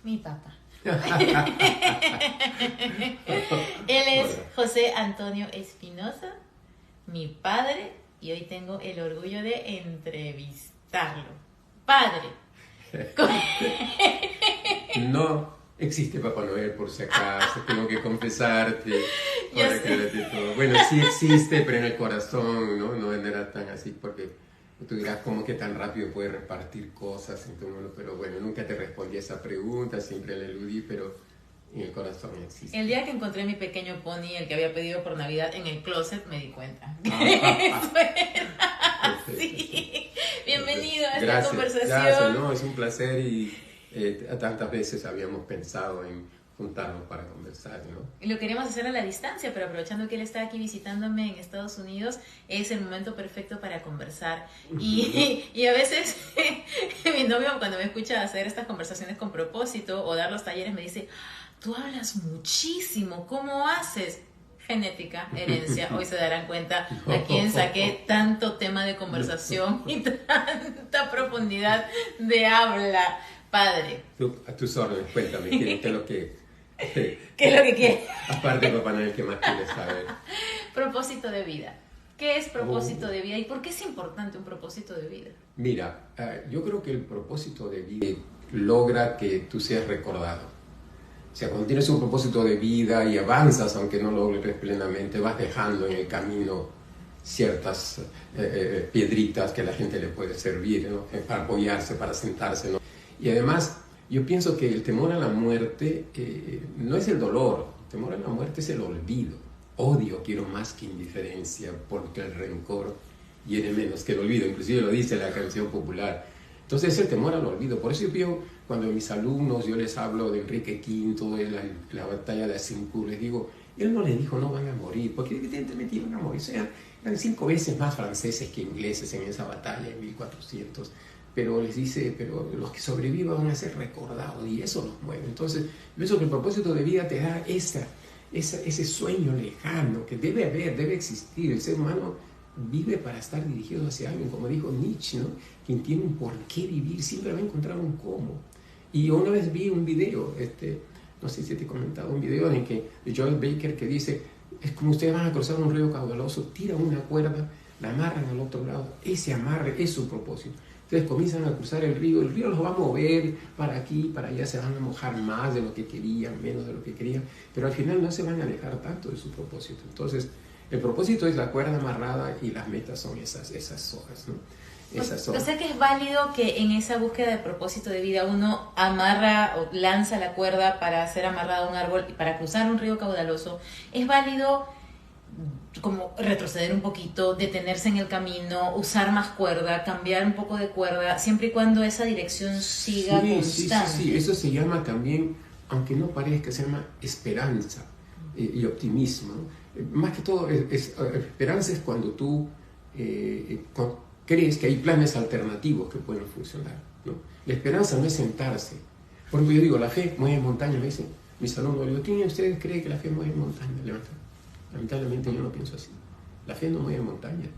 Mi papá. Él es José Antonio Espinosa, mi padre, y hoy tengo el orgullo de entrevistarlo. Padre. No existe Papá Noel, por si acaso, tengo que confesarte. Todo. Bueno, sí existe, pero en el corazón, ¿no? No era tan así, porque tú dirás, ¿cómo que tan rápido puede repartir cosas en tu mundo? Pero bueno, nunca te respondí esa pregunta, siempre la eludí, pero en el corazón existe. El día que encontré mi pequeño pony, el que había pedido por Navidad, en el closet, me di cuenta. Sí. Bienvenido a esta conversación. Gracias, no, es un placer y tantas veces habíamos pensado en juntarnos para conversar, ¿no? Y lo queríamos hacer a la distancia, pero aprovechando que él está aquí visitándome en Estados Unidos, es el momento perfecto para conversar. Y a veces mi novio, cuando me escucha hacer estas conversaciones con propósito o dar los talleres, me dice, tú hablas muchísimo, ¿cómo haces? Genética, herencia. Hoy se darán cuenta a quién saqué tanto tema de conversación y tanta profundidad de habla. Padre. A tus órdenes, cuéntame, ¿qué es lo que... ¿Qué es lo que quieres? Aparte de Papá Noel, ¿qué más quieres saber? Propósito de vida. ¿Qué es propósito de vida y por qué es importante un propósito de vida? Mira, yo creo que el propósito de vida logra que tú seas recordado. O sea, cuando tienes un propósito de vida y avanzas, aunque no lo logres plenamente, vas dejando en el camino ciertas piedritas que a la gente le puede servir, ¿no? Para apoyarse, para sentarse, ¿no? Y además, yo pienso que el temor a la muerte no es el dolor, el temor a la muerte es el olvido. Odio quiero más que indiferencia, porque el rencor hiere menos que el olvido, inclusive lo dice la canción popular. Entonces es el temor al olvido. Por eso yo pido, cuando a mis alumnos yo les hablo de Enrique V, de la batalla de Azincourt, les digo, él no les dijo no van a morir, porque evidentemente iban a morir. O sea, eran 5 veces más franceses que ingleses en esa batalla en 1400. Pero les dice, pero los que sobrevivan van a ser recordados y eso los mueve. Entonces, yo pienso que el propósito de vida te da ese sueño lejano que debe haber, debe existir. El ser humano vive para estar dirigido hacia alguien, como dijo Nietzsche, ¿no? Quien tiene un por qué vivir siempre va a encontrar un cómo. Y yo una vez vi un video, no sé si te he comentado, un video en que de Joel Baker que dice, es como ustedes van a cruzar un río caudaloso, tiran una cuerda, la amarran al otro lado, ese amarre es su propósito. Ustedes comienzan a cruzar el río los va a mover para aquí, para allá, se van a mojar más de lo que querían, menos de lo que querían, pero al final no se van a alejar tanto de su propósito. Entonces, el propósito es la cuerda amarrada y las metas son esas hojas, ¿no? O sea que es válido que en esa búsqueda de propósito de vida uno amarra o lanza la cuerda para ser amarrado a un árbol y para cruzar un río caudaloso. Es válido como retroceder un poquito, detenerse en el camino, usar más cuerda, cambiar un poco de cuerda, siempre y cuando esa dirección siga constante. Sí, eso se llama también, aunque no parezca, se llama esperanza y optimismo, ¿no? Más que todo, esperanza es cuando tú crees que hay planes alternativos que pueden funcionar, ¿no? La esperanza no es sentarse. Por ejemplo, yo digo, la fe mueve montañas, me dicen mis alumnos, digo, ¿quién de ustedes cree que la fe mueve montañas? Levanten. Lamentablemente yo no pienso así. La fe no mueve montañas.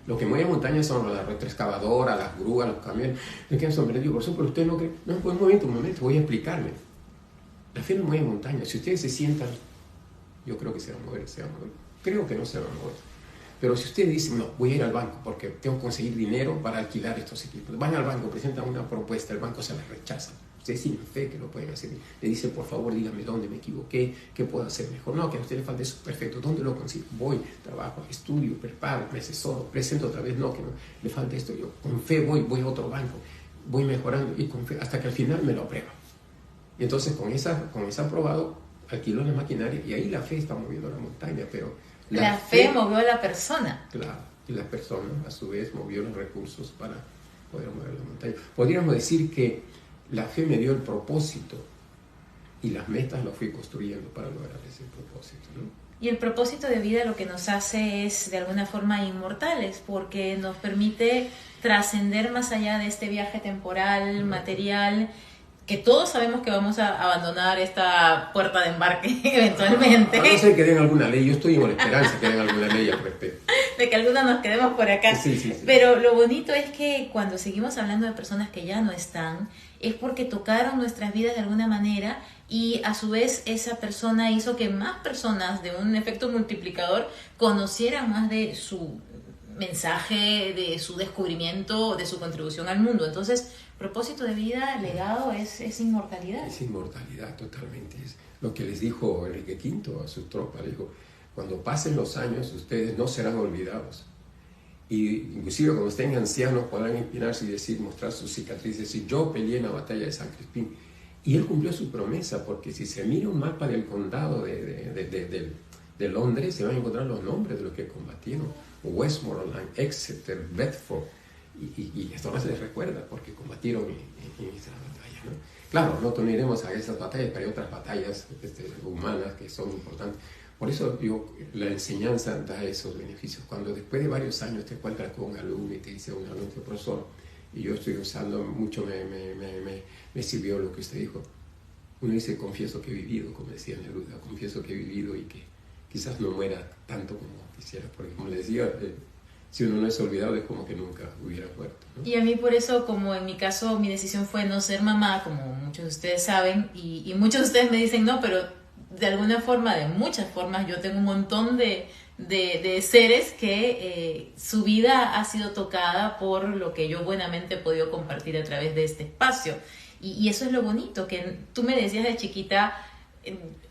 Lo que mueve montañas son las retroexcavadoras, las grúas, los camiones. Me quedan sorprendidos. Por eso, pero usted no cree. No, pues un momento, voy a explicarme. La fe no mueve montañas. Si ustedes se sientan, yo creo que se va a mover. Creo que no se va a mover. Pero si ustedes dicen, no, voy a ir al banco porque tengo que conseguir dinero para alquilar estos equipos. Van al banco, presentan una propuesta, el banco se la rechaza. Ustedes tienen fe que lo pueden hacer. Le dice, por favor, dígame dónde me equivoqué, qué puedo hacer mejor. No, que a usted le falta eso, perfecto. ¿Dónde lo consigo? Voy, trabajo, estudio, preparo, me asesoro, presento otra vez. No, que no, le falta esto. Yo con fe voy a otro banco, voy mejorando y con fe, hasta que al final me lo aprueba. Y entonces con esa aprobado, alquilo la maquinaria y ahí la fe está moviendo la montaña. Pero la fe movió a la persona. Claro, y la persona a su vez movió los recursos para poder mover la montaña. Podríamos decir que la fe me dio el propósito y las metas lo fui construyendo para lograr ese propósito, ¿no? Y el propósito de vida lo que nos hace es de alguna forma inmortales, porque nos permite trascender más allá de este viaje temporal, material, que todos sabemos que vamos a abandonar esta puerta de embarque eventualmente. A no ser que den alguna ley, yo estoy con la esperanza que den alguna ley al respecto. De que algunos nos quedemos por acá. Sí. Pero lo bonito es que cuando seguimos hablando de personas que ya no están es porque tocaron nuestras vidas de alguna manera y a su vez esa persona hizo que más personas de un efecto multiplicador conocieran más de su mensaje, de su descubrimiento, de su contribución al mundo. Entonces, propósito de vida, legado, es inmortalidad. Es inmortalidad totalmente. Es lo que les dijo Enrique V a su tropa. Le dijo, cuando pasen los años, ustedes no serán olvidados. Y inclusive cuando estén ancianos podrán empinarse y decir, mostrar sus cicatrices. Y yo peleé en la batalla de San Crispín. Y él cumplió su promesa, porque si se mira un mapa del condado de Londres, se van a encontrar los nombres de los que combatieron. Westmoreland, Exeter, Bedford. Y esto no se les recuerda porque combatieron en esas batallas, ¿no? Claro, no uniremos a esas batallas, pero hay otras batallas humanas que son importantes. Por eso la enseñanza da esos beneficios. Cuando después de varios años te encuentras con un alumno y te dice un alumno, profesor, y yo estoy usando mucho, me sirvió lo que usted dijo. Uno dice, confieso que he vivido, como decía Neruda, confieso que he vivido y que quizás no muera tanto como quisiera, porque como le decía, si uno no es olvidado es como que nunca hubiera muerto, ¿no? Y a mí por eso, como en mi caso, mi decisión fue no ser mamá, como muchos de ustedes saben, y muchos de ustedes me dicen, no, pero de alguna forma, de muchas formas, yo tengo un montón de seres que su vida ha sido tocada por lo que yo buenamente he podido compartir a través de este espacio. Y eso es lo bonito, que tú me decías de chiquita,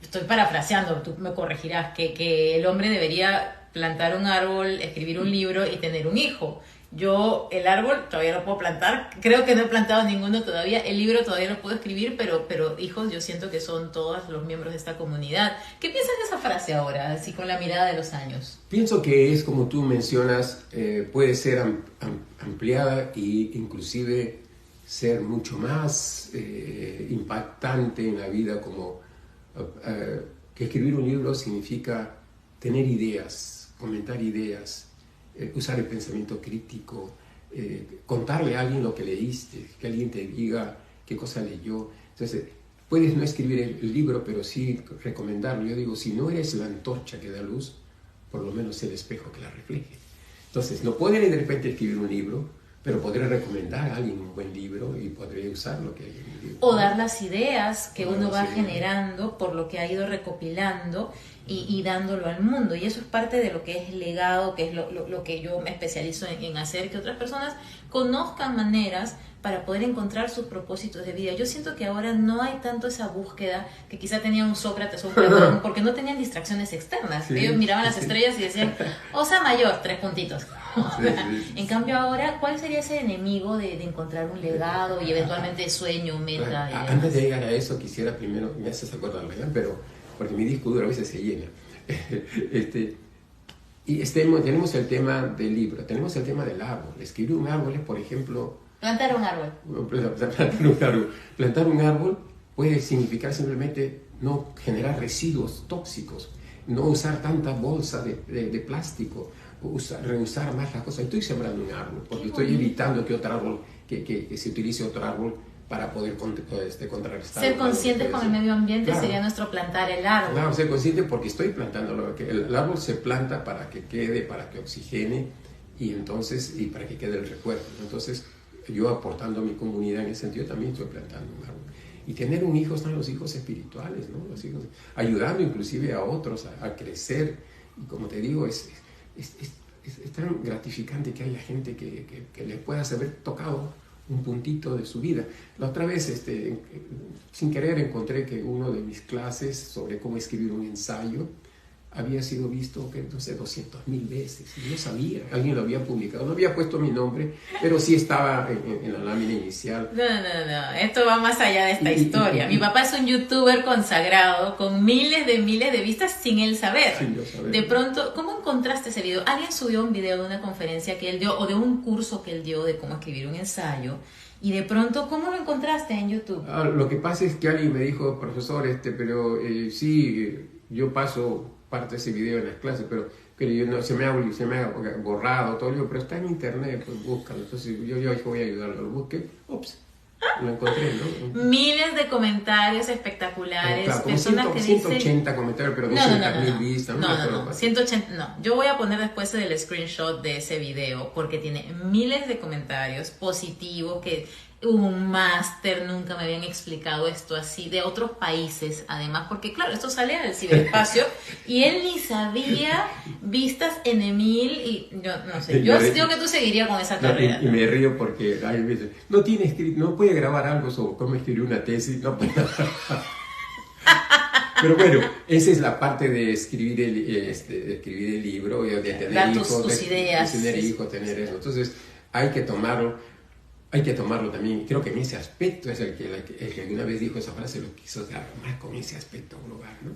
estoy parafraseando, tú me corregirás, que el hombre debería plantar un árbol, escribir un libro y tener un hijo. Yo el árbol todavía lo puedo plantar, creo que no he plantado ninguno todavía, el libro todavía lo puedo escribir, pero hijos yo siento que son todos los miembros de esta comunidad. ¿Qué piensas de esa frase ahora, así con la mirada de los años? Pienso que es como tú mencionas, puede ser ampliada e inclusive ser mucho más impactante en la vida, como que escribir un libro significa tener ideas, comentar ideas, usar el pensamiento crítico, contarle a alguien lo que leíste, que alguien te diga qué cosa leyó. Entonces, puedes no escribir el libro, pero sí recomendarlo. Yo digo, si no eres la antorcha que da luz, por lo menos el espejo que la refleje. Entonces, no podré de repente escribir un libro, pero podré recomendar a alguien un buen libro y podré usar lo que hay en el libro. O dar las ideas que uno va generando por lo que ha ido recopilando y dándolo al mundo. Y eso es parte de lo que es legado, que es lo que yo me especializo en hacer, que otras personas conozcan maneras para poder encontrar sus propósitos de vida. Yo siento que ahora no hay tanto esa búsqueda que quizá tenía un Sócrates o un Platón, porque no tenían distracciones externas. Sí, ellos miraban las estrellas y decían, Osa Mayor, 3 puntitos. En cambio ahora, ¿cuál sería ese enemigo de encontrar un legado y eventualmente sueño, meta? Antes de llegar a eso, quisiera primero, me haces acordar, pero porque mi disco duro a veces se llena. Tenemos el tema del libro, tenemos el tema del árbol. Escribir un árbol es, por ejemplo... Plantar un árbol. Plantar un árbol puede significar simplemente no generar residuos tóxicos, no usar tanta bolsa de plástico, reusar más las cosas. Estoy sembrando un árbol porque estoy evitando que otro árbol, que se utilice otro árbol para poder contrarrestar. Ser conscientes con el medio ambiente, claro, sería nuestro plantar el árbol. Claro, ser consciente porque estoy plantándolo. El árbol se planta para que quede, para que oxigene y para que quede el recuerdo. Entonces, yo aportando a mi comunidad en ese sentido también estoy plantando un árbol. Y tener un hijo están los hijos espirituales, ¿no? Los hijos, ayudando inclusive a otros a crecer. Y como te digo, es tan gratificante que haya gente que le puedas haber tocado un puntito de su vida. La otra vez, sin querer, encontré que uno de mis clases sobre cómo escribir un ensayo había sido visto, no sé, 200,000 veces. Y no sabía, alguien lo había publicado. No había puesto mi nombre, pero sí estaba en la lámina inicial. No, esto va más allá de esta historia. Mi papá es un youtuber consagrado con miles de vistas sin él saber. Sin yo saber. De pronto, ¿cómo encontraste ese video? Alguien subió un video de una conferencia que él dio o de un curso que él dio de cómo escribir un ensayo. Y de pronto, ¿cómo lo encontraste en YouTube? Lo que pasa es que alguien me dijo, profesor, pero sí, yo paso parte de ese video en las clases, pero yo no, se me ha borrado todo. Pero está en internet, pues búscalo. Entonces yo voy a ayudarlo, lo busqué, lo encontré, ¿no? Miles de comentarios espectaculares, claro, personas que 180 comentarios, pero 200,000 vistas. No, 180, no. Yo voy a poner después el screenshot de ese video porque tiene miles de comentarios positivos que un máster, nunca me habían explicado esto así, de otros países, además, porque claro, esto sale al ciberespacio y él ni sabía vistas N1000 y yo no sé, yo digo que tú seguirías con esa carrera. Y me río porque hay veces, no puede grabar algo sobre cómo escribir una tesis, no puede. Pero bueno, esa es la parte de escribir el libro, de tener dar hijos, tus ideas. De tener hijos, tener eso. Entonces, hay que tomarlo también. Creo que en ese aspecto es el que una vez dijo esa frase, lo quiso dar más con ese aspecto global, ¿no?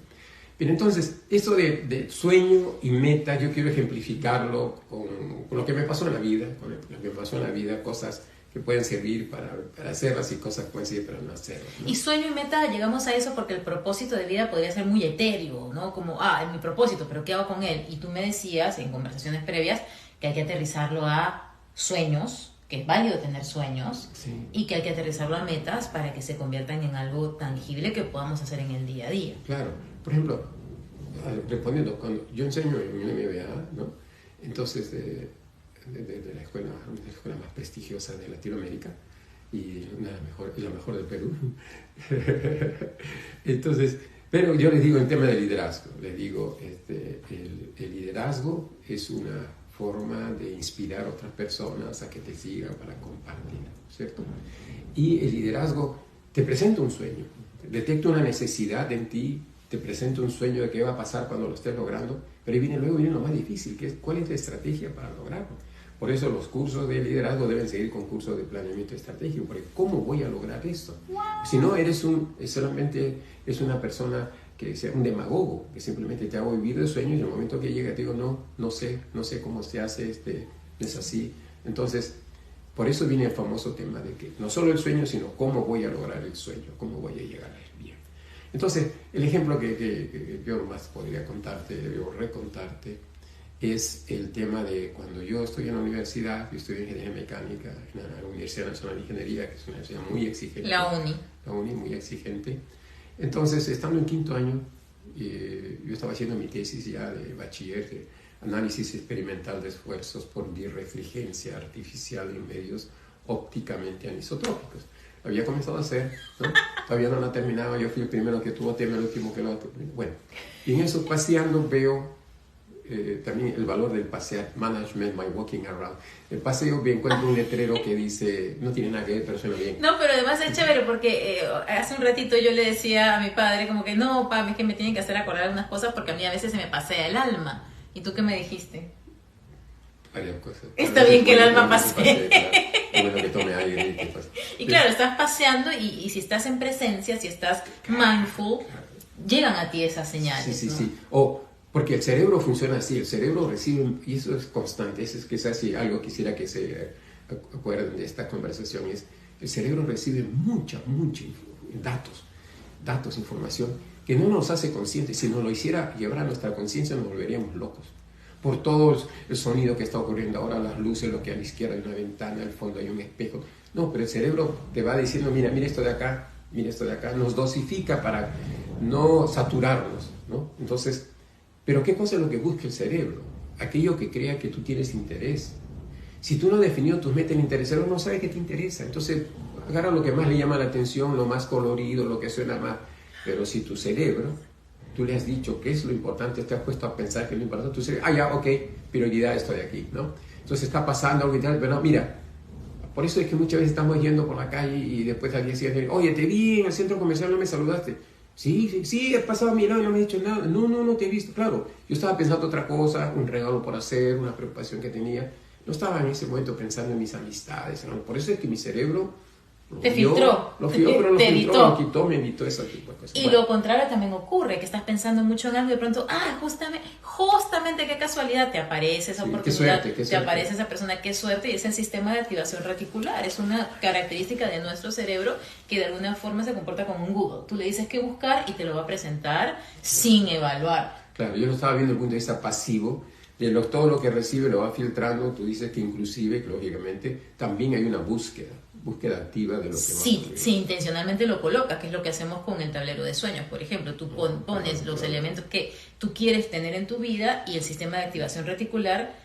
Pero entonces, eso de sueño y meta, yo quiero ejemplificarlo con lo que me pasó en la vida, cosas que pueden servir para hacerlas y cosas que pueden servir para no hacerlas, ¿no? Y sueño y meta, llegamos a eso porque el propósito de vida podría ser muy etéreo, ¿no? Como, es mi propósito, pero ¿qué hago con él? Y tú me decías en conversaciones previas que hay que aterrizarlo a sueños, que es válido tener sueños, Sí. Y que hay que aterrizarlo a metas para que se conviertan en algo tangible que podamos hacer en el día a día. Claro. Por ejemplo, respondiendo, cuando yo enseño en un MBA, ¿no? Entonces, de la escuela más prestigiosa de Latinoamérica y la mejor del Perú. Entonces, pero yo les digo en tema de liderazgo, les digo, el liderazgo es una forma de inspirar a otras personas a que te sigan para compartir, ¿cierto? Y el liderazgo te presenta un sueño, detecta una necesidad en ti, te presenta un sueño de qué va a pasar cuando lo estés logrando, pero luego viene lo más difícil, que es cuál es la estrategia para lograrlo. Por eso los cursos de liderazgo deben seguir con cursos de planeamiento estratégico, porque ¿cómo voy a lograr esto? Si no, solamente es una persona que sea un demagogo, que simplemente te hago vivir de sueños y en el momento que llega te digo, no sé cómo se hace, es así. Entonces, por eso viene el famoso tema de que no solo el sueño, sino cómo voy a lograr el sueño, cómo voy a llegar a él bien. Entonces, el ejemplo que yo más podría contarte o recontarte es el tema de cuando yo estoy en la universidad, yo estudio Ingeniería Mecánica en la Universidad Nacional de Ingeniería, que es una universidad muy exigente. La UNI, muy exigente. Entonces, estando en quinto año, yo estaba haciendo mi tesis ya de bachiller, de análisis experimental de esfuerzos por birrefringencia artificial en medios ópticamente anisotrópicos. Lo había comenzado a hacer, ¿no? Todavía no la terminaba, yo fui el primero que tuvo tema, el último que lo terminó. Bueno, y en eso paseando veo también el valor del pasear, management, my walking around. El paseo, me encuentro un letrero que dice, no tiene nada que ver, pero suena bien. No, pero además es chévere porque hace un ratito yo le decía a mi padre como que no, papi, es que me tienen que hacer acordar unas cosas porque a mí a veces se me pasea el alma. ¿Y tú qué me dijiste? Varias cosas. Está bien que el alma pasee. Claro. Bueno, que tome aire y que pase. Y claro, estás paseando y si estás en presencia, si estás mindful, llegan a ti esas señales. Sí, ¿no? sí. Porque el cerebro funciona así, el cerebro recibe, y eso es constante, eso es quizás si algo quisiera que se acuerden de esta conversación, es el cerebro recibe mucha datos, información, que no nos hace conscientes. Si nos lo hiciera llevar a nuestra conciencia, nos volveríamos locos. Por todo el sonido que está ocurriendo ahora, las luces, lo que a la izquierda hay una ventana, al fondo hay un espejo. No, pero el cerebro te va diciendo, mira esto de acá, nos dosifica para no saturarnos, ¿no? Entonces, pero ¿qué cosa es lo que busca el cerebro? Aquello que crea que tú tienes interés. Si tú no has definido tus metas en interés, el cerebro no sabe qué te interesa. Entonces, agarra lo que más le llama la atención, lo más colorido, lo que suena más. Pero si tu cerebro, tú le has dicho qué es lo importante, te has puesto a pensar qué es lo importante, tu cerebro, ya, ok, prioridad, estoy aquí, ¿no? Entonces está pasando algo y tal, pero no, mira, por eso es que muchas veces estamos yendo por la calle y después al día siguiente, oye, te vi en el centro comercial, no me saludaste. Sí, he pasado a mi lado y no me has dicho nada. No te he visto. Claro, yo estaba pensando otra cosa, un regalo por hacer, una preocupación que tenía. No estaba en ese momento pensando en mis amistades, ¿no? Por eso es que mi cerebro lo quitó, me evitó ese tipo de cosas. Y lo contrario también ocurre, que estás pensando mucho en algo y de pronto, justamente qué casualidad, te aparece esa oportunidad, qué suerte. Te aparece esa persona, qué suerte, y es el sistema de activación reticular, es una característica de nuestro cerebro que de alguna forma se comporta como un Google. Tú le dices qué buscar y te lo va a presentar sin evaluar. Claro, yo lo estaba viendo desde el punto de vista pasivo, todo lo que recibe lo va filtrando. Tú dices que inclusive, lógicamente, también hay una búsqueda activa de lo que sí, intencionalmente lo colocas, que es lo que hacemos con el tablero de sueños, por ejemplo. Tú pones los elementos que tú quieres tener en tu vida y el sistema de activación reticular,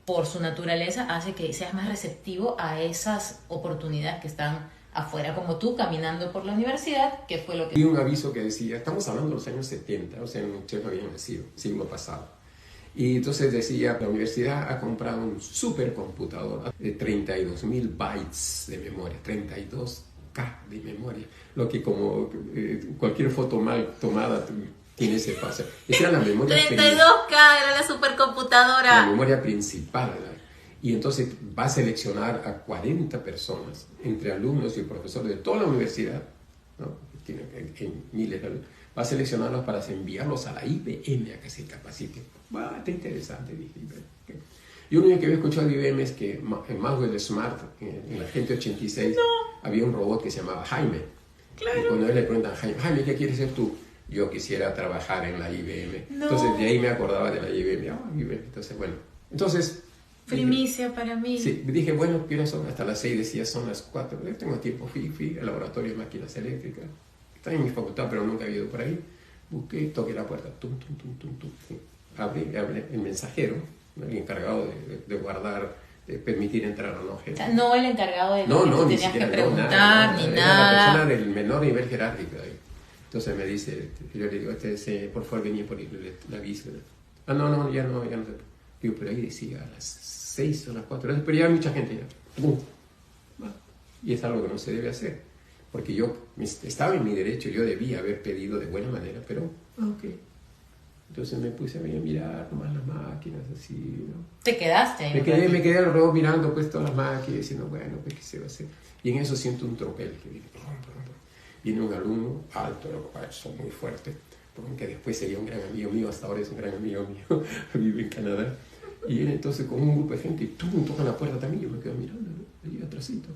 por su naturaleza, hace que seas más receptivo a esas oportunidades que están afuera como tú, caminando por la universidad, que fue lo que... Y un aviso que decía, estamos hablando de los años 70, o sea, usted no había nacido, siglo pasado. Y entonces decía, la universidad ha comprado un supercomputador de 32.000 bytes de memoria, 32K de memoria, lo que como cualquier foto mal tomada tiene ese paso. Esa era la memoria 32K era la supercomputadora. La memoria principal, ¿verdad? Y entonces va a seleccionar a 40 personas, entre alumnos y profesores de toda la universidad, ¿no? Tiene en miles de alumnos. Va a seleccionarlos para enviarlos a la IBM a que se capaciten. Está interesante, dije. Yo lo único que había escuchado de IBM es que en Maxwell Smart, en la Gente 86, había un robot que se llamaba Jaime. Claro. Y cuando él le preguntan, Jaime, ¿qué quieres ser tú? Yo quisiera trabajar en la IBM. No. Entonces de ahí me acordaba de la IBM. IBM. Entonces, bueno. Entonces... Primicia dije, para mí. Sí, dije, bueno, ¿qué horas son? Hasta las 6, decía, son las 4. Yo tengo tiempo, fui al laboratorio de máquinas eléctricas. Está en mi facultad, pero nunca había ido por ahí. Busqué, toqué la puerta, tum, tum, tum, tum, tum. Sí. Abrí el mensajero, ¿no? El encargado de guardar, de permitir entrar o no gente. O sea, no el encargado de No, que tú ni tenías siquiera, que preguntar, nada. ni Era nada. la persona del menor nivel jerárquico ahí. Entonces me dice, yo le digo, por favor, venía por la visa. No, ya no sé. Digo, pero ahí decía a las 6 o las 4, pero ya hay mucha gente ya. Y es algo que no se debe hacer, porque yo estaba en mi derecho, yo debía haber pedido de buena manera, pero ok. Entonces me puse a mirar nomás las máquinas, así, ¿no? Te quedaste. Me quedé alrededor mirando pues todas las máquinas, diciendo, bueno, pues qué se va a hacer. Y en eso siento un tropel que viene. Viene un alumno alto, son muy fuerte, porque después sería un gran amigo mío, hasta ahora es un gran amigo mío, vive en Canadá. Y él entonces con un grupo de gente, tocan la puerta también, yo me quedo mirando, ¿no? Allí atrásito.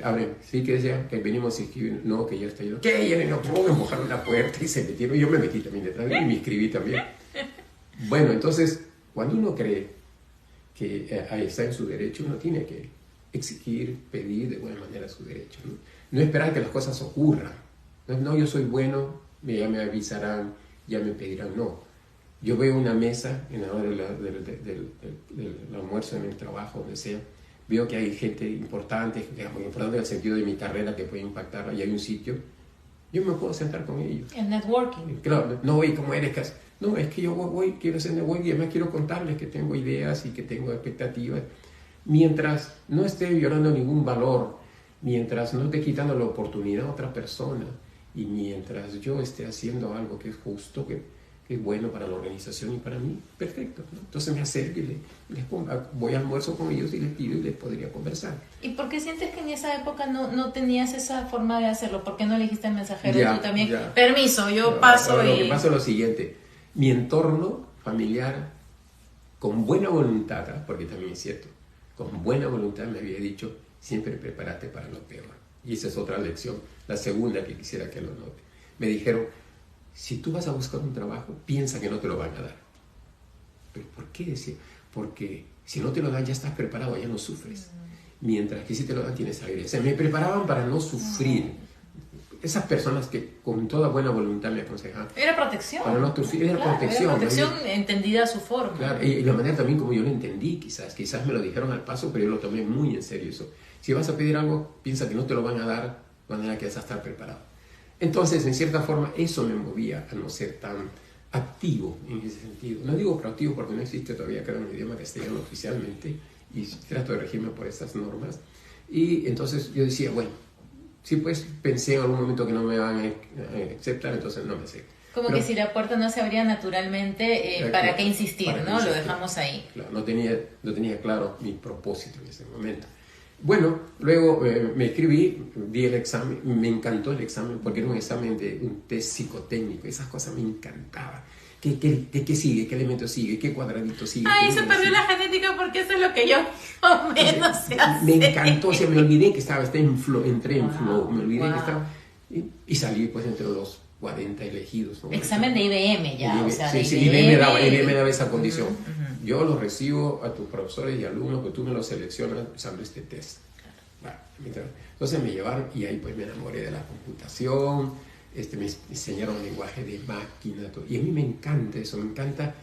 Abren, sí, que decía que venimos a inscribir, no, que ya está lleno. ¿Qué? Ya no puedo empujar la puerta y se metieron. Yo me metí también detrás y me inscribí también. Bueno, entonces, cuando uno cree que ahí está en su derecho, uno tiene que exigir, pedir de buena manera su derecho, ¿no? No esperar que las cosas ocurran. No, yo soy bueno, ya me avisarán, ya me pedirán, no. Yo veo una mesa en la hora del almuerzo en el trabajo, donde sea, veo que hay gente importante, digamos, importante en el sentido de mi carrera que puede impactar, y hay un sitio, yo me puedo sentar con ellos. El networking. Claro, no, ¿y cómo eres? No, es que yo quiero hacer networking y además quiero contarles que tengo ideas y que tengo expectativas. Mientras no esté violando ningún valor, mientras no esté quitando la oportunidad a otra persona y mientras yo esté haciendo algo que es justo, que es bueno para la organización y para mí, perfecto, ¿no? Entonces me acerco y voy al almuerzo con ellos y les pido y les podría conversar. ¿Y por qué sientes que en esa época no tenías esa forma de hacerlo? ¿Por qué no le dijiste al mensajero tú también? Ya. Permiso, yo paso ahora, y... Lo que pasa es lo siguiente, mi entorno familiar, con buena voluntad, porque también es cierto, con buena voluntad me había dicho, siempre prepárate para lo peor. Y esa es otra lección, la segunda que quisiera que lo note. Me dijeron, si tú vas a buscar un trabajo, piensa que no te lo van a dar. ¿Pero por qué decir? Porque si no te lo dan, ya estás preparado, ya no sufres. Mientras que si te lo dan, tienes alegría. O sea, me preparaban para no sufrir. Esas personas que con toda buena voluntad me aconsejaban. Era protección. Para no sufrir, era protección. Era protección entendida a su forma. Claro, y la manera también como yo lo entendí, quizás me lo dijeron al paso, pero yo lo tomé muy en serio eso. Si vas a pedir algo, piensa que no te lo van a dar, de manera que vas a estar preparado. Entonces, en cierta forma, eso me movía a no ser tan activo en ese sentido. No digo proactivo porque no existe todavía, creo, en el idioma castellano oficialmente, y trato de regirme por estas normas. Y entonces yo decía, bueno, sí, pues pensé en algún momento que no me van a aceptar, entonces no me sé. Como que si la puerta no se abría naturalmente, ¿para qué insistir? ¿No? Lo dejamos ahí. Claro, no tenía claro mi propósito en ese momento. Bueno, luego me escribí, di el examen, me encantó el examen porque era un examen de un test psicotécnico, esas cosas me encantaban. ¿Qué sigue? ¿Qué elemento sigue? ¿Qué cuadradito sigue? Ay, se perdió la genética porque eso es lo que yo menos sé hacer. Me encantó, o sea, me olvidé que entré en flow, me olvidé que estaba, y salí pues entre los 40 elegidos, ¿no? Examen de IBM ya, o sea, sí, IBM daba esa condición. Yo los recibo a tus profesores y alumnos, que tú me los seleccionas usando este test. Bueno, entonces me llevaron y ahí pues me enamoré de la computación, me enseñaron lenguaje de máquina, todo. Y a mí me encanta eso, me encanta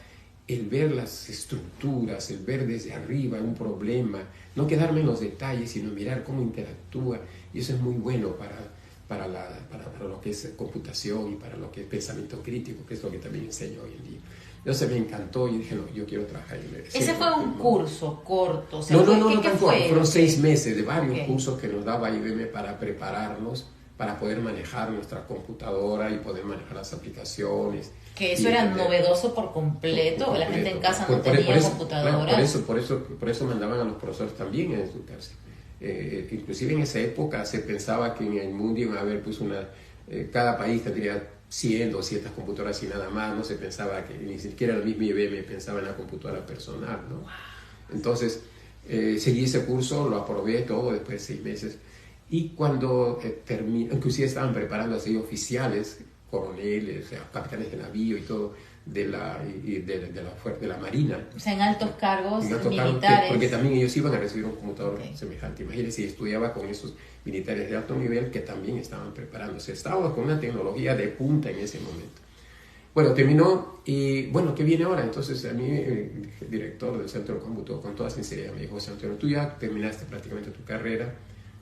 el ver las estructuras, el ver desde arriba un problema, no quedarme en los detalles, sino mirar cómo interactúa, y eso es muy bueno para lo que es computación y para lo que es pensamiento crítico, que es lo que también enseño hoy en día. Entonces me encantó y dije, no, yo quiero trabajar en el... ¿Ese fue un curso corto? O sea, no, ¿qué fue? Fueron 6 meses de varios cursos que nos daba IBM para prepararnos, para poder manejar nuestra computadora y poder manejar las aplicaciones. Que eso era novedoso por completo, la gente en casa no tenía computadoras. Claro, por eso mandaban a los profesores también a educarse. Inclusive en esa época se pensaba que en el mundo iban a haber pues cada país tendría 100, 200 computadoras y nada más, no se pensaba que ni siquiera el mismo IBM pensaba en la computadora personal, ¿no? Wow. Entonces, seguí ese curso, lo aprobé todo después de 6 meses, y cuando terminé, inclusive estaban preparando así oficiales, coroneles, o sea, capitanes de navío y todo, de la Marina. O sea, en altos cargos militares. Porque también ellos iban a recibir un computador semejante. Imagínense, y estudiaba con esos militares de alto nivel que también estaban preparándose. Estábamos con una tecnología de punta en ese momento. Bueno, terminó y, bueno, ¿qué viene ahora? Entonces, a mí, el director del Centro de Cómputo, con toda sinceridad, me dijo, José Antonio, tú ya terminaste prácticamente tu carrera,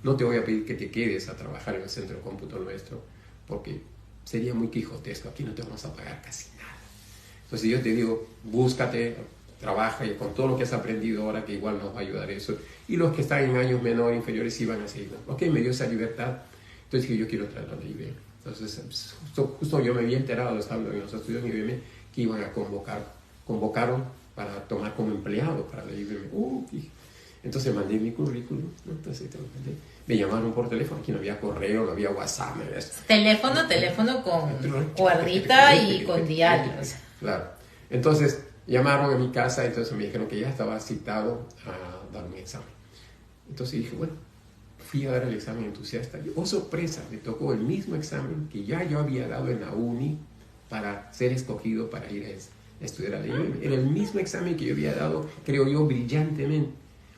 no te voy a pedir que te quedes a trabajar en el Centro de Cómputo nuestro, porque sería muy quijotesco, aquí no te vamos a pagar casi nada. Entonces yo te digo, búscate, trabaja y con todo lo que has aprendido ahora, que igual nos va a ayudar eso. Y los que están en años menores, inferiores, sí van a seguir. Ok, me dio esa libertad. Entonces dije, yo quiero traer la IBM. Entonces, justo yo me había enterado, estando en los estudios de IBM, que iban a convocaron para tomar como empleado para la IBM. Entonces mandé mi currículum, ¿no? Entonces me llamaron por teléfono, aquí no había correo, no había WhatsApp. No había... Teléfono con cuerdita y con diario. Claro. Entonces llamaron a mi casa, entonces me dijeron que ya estaba citado a dar un examen. Entonces dije, bueno, fui a dar el examen entusiasta. Y, oh sorpresa, me tocó el mismo examen que ya yo había dado en la uni para ser escogido para ir a estudiar a la IBM. Era el mismo examen que yo había dado, creo yo, brillantemente,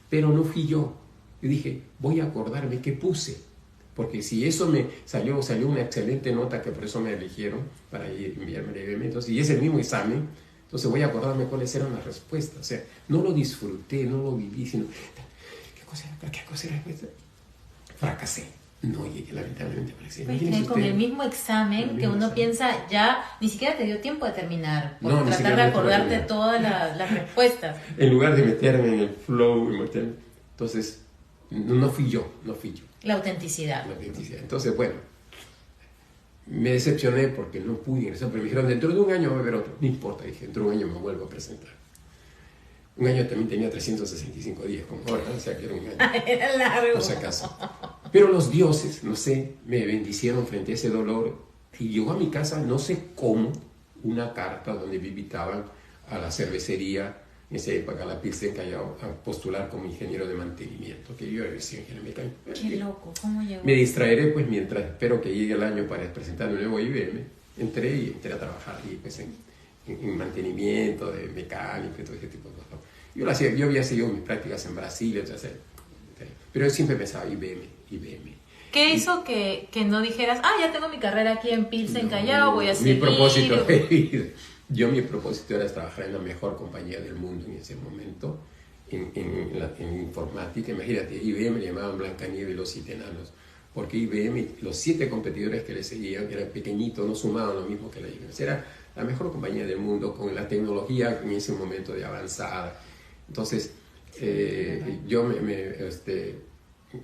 pero no fui yo. Yo dije, voy a acordarme qué puse, porque si eso me salió una excelente nota, que por eso me eligieron para enviarme al IBM, entonces, y es el mismo examen, entonces voy a acordarme cuáles eran las respuestas. O sea, no lo disfruté, no lo viví, sino, ¿qué cosa era esta? Fracasé. No llegué, lamentablemente, a con el mismo examen que uno piensa, ya ni siquiera te dio tiempo de terminar, por no, tratar de acordarte todas las respuestas. En lugar de meterme en el flow, entonces, no fui yo. La autenticidad. Entonces, bueno, me decepcioné porque no pude ingresar, pero me dijeron, dentro de un año va a haber otro. No importa, dije, dentro de un año me vuelvo a presentar. Un año también tenía 365 días, como ahora, o sea que era un año. Era largo. Por si acaso. Pero los dioses, no sé, me bendicieron frente a ese dolor y llegó a mi casa, no sé cómo, una carta donde me invitaban a la cervecería, en esa época, a la Pilsen Callao, a postular como ingeniero de mantenimiento, que yo era ingeniero mecánico. Qué loco, ¿cómo llegó? Me distraeré pues mientras espero que llegue el año para presentar un nuevo IBM. Entré a trabajar ahí pues en mantenimiento de mecánica y todo ese tipo de cosas. Yo había seguido mis prácticas en Brasil, pero yo siempre pensaba IBM. ¿Qué hizo que no dijeras, ya tengo mi carrera aquí en Pilsen Callao, voy a seguir? Mi propósito de vida. Mi propósito era trabajar en la mejor compañía del mundo en ese momento, en informática. Imagínate, IBM le llamaban Blancanieves y los 7 enanos, porque IBM, los 7 competidores que le seguían eran pequeñitos, no sumaban lo mismo que la IBM. Era la mejor compañía del mundo, con la tecnología en ese momento de avanzada. Entonces, yo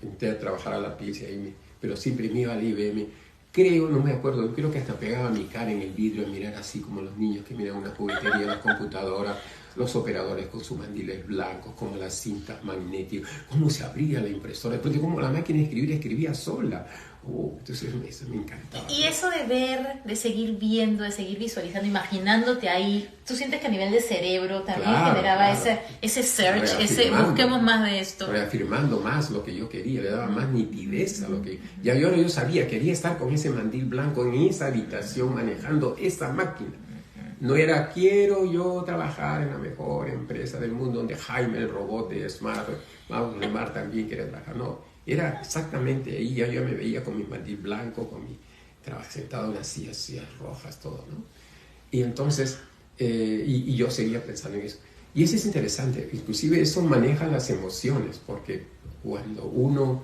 entré a trabajar a la Pilsen, pero siempre me iba a la IBM. No me acuerdo, creo que hasta pegaba mi cara en el vidrio a mirar así como los niños que miran una juguetería, las computadoras, los operadores con sus mandiles blancos, como las cintas magnéticas, cómo se abría la impresora, después de cómo la máquina de escribir escribía sola. Entonces eso me encantaba. Y eso de ver, de seguir viendo, de seguir visualizando, imaginándote ahí, ¿tú sientes que a nivel de cerebro también generaba ese search, busquemos más de esto? Reafirmando más lo que yo quería, le daba más nitidez a lo que... Ya yo sabía, quería estar con ese mandil blanco en esa habitación manejando esa máquina. No era, quiero yo trabajar en la mejor empresa del mundo donde Jaime, el robot de Smart, Mauro Lemar también quiere trabajar. No, era exactamente ahí. Yo me veía con mi mandil blanco, sentado en las sillas rojas, todo, ¿no? Y entonces Y yo seguía pensando en eso. Y eso es interesante, inclusive eso maneja las emociones, porque cuando uno,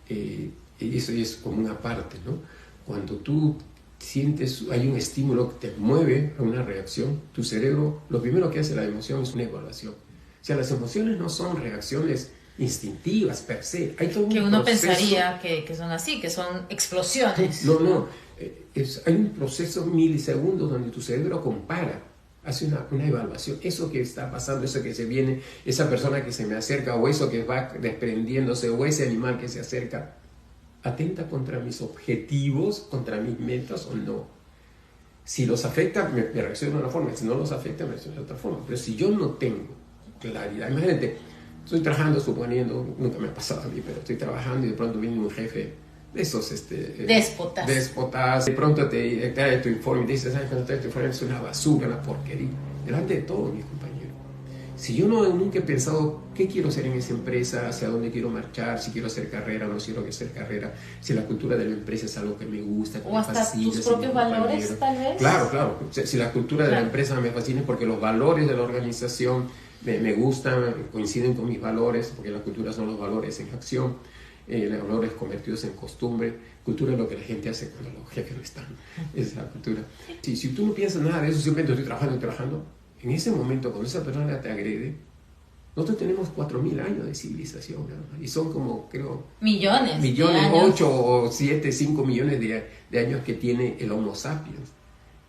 eso es como una parte, ¿no? Cuando tú sientes, hay un estímulo que te mueve a una reacción, tu cerebro, lo primero que hace la emoción es una evaluación. O sea, las emociones no son reacciones instintivas per se. Hay todo un que uno proceso. pensaría que son así, que son explosiones. No. Hay un proceso milisegundos donde tu cerebro compara, hace una evaluación. Eso que está pasando, eso que se viene, esa persona que se me acerca, o eso que va desprendiéndose, o ese animal que se acerca, ¿atenta contra mis objetivos, contra mis metas o no? Si los afecta, me reacciono de una forma. Si no los afecta, me reacciono de otra forma. Pero si yo no tengo claridad, imagínate, estoy trabajando, suponiendo, nunca me ha pasado a mí, pero estoy trabajando y de pronto viene un jefe de esos déspotas, de pronto te trae tu informe y te dice, ¿sabes? Cuando trae tu informe es una basura, una porquería, delante de todos mis compañeros. Si yo nunca he pensado qué quiero hacer en esa empresa, hacia dónde quiero marchar, si quiero hacer carrera o no quiero hacer carrera, si la cultura de la empresa es algo que me gusta, que O me hasta fascina, tus propios valores, tal vez. Claro. Si la cultura de la empresa me fascina porque los valores de la organización me gustan, coinciden con mis valores, porque la cultura son los valores en acción, los valores convertidos en costumbre. Cultura es lo que la gente hace cuando los jefes no están. Esa es la cultura. Si tú no piensas nada de eso, simplemente estoy trabajando, en ese momento, cuando esa persona te agrede, nosotros tenemos 4.000 años de civilización, ¿no? Y son como, creo... Millones 8 o 7, 5 millones de años que tiene el Homo sapiens.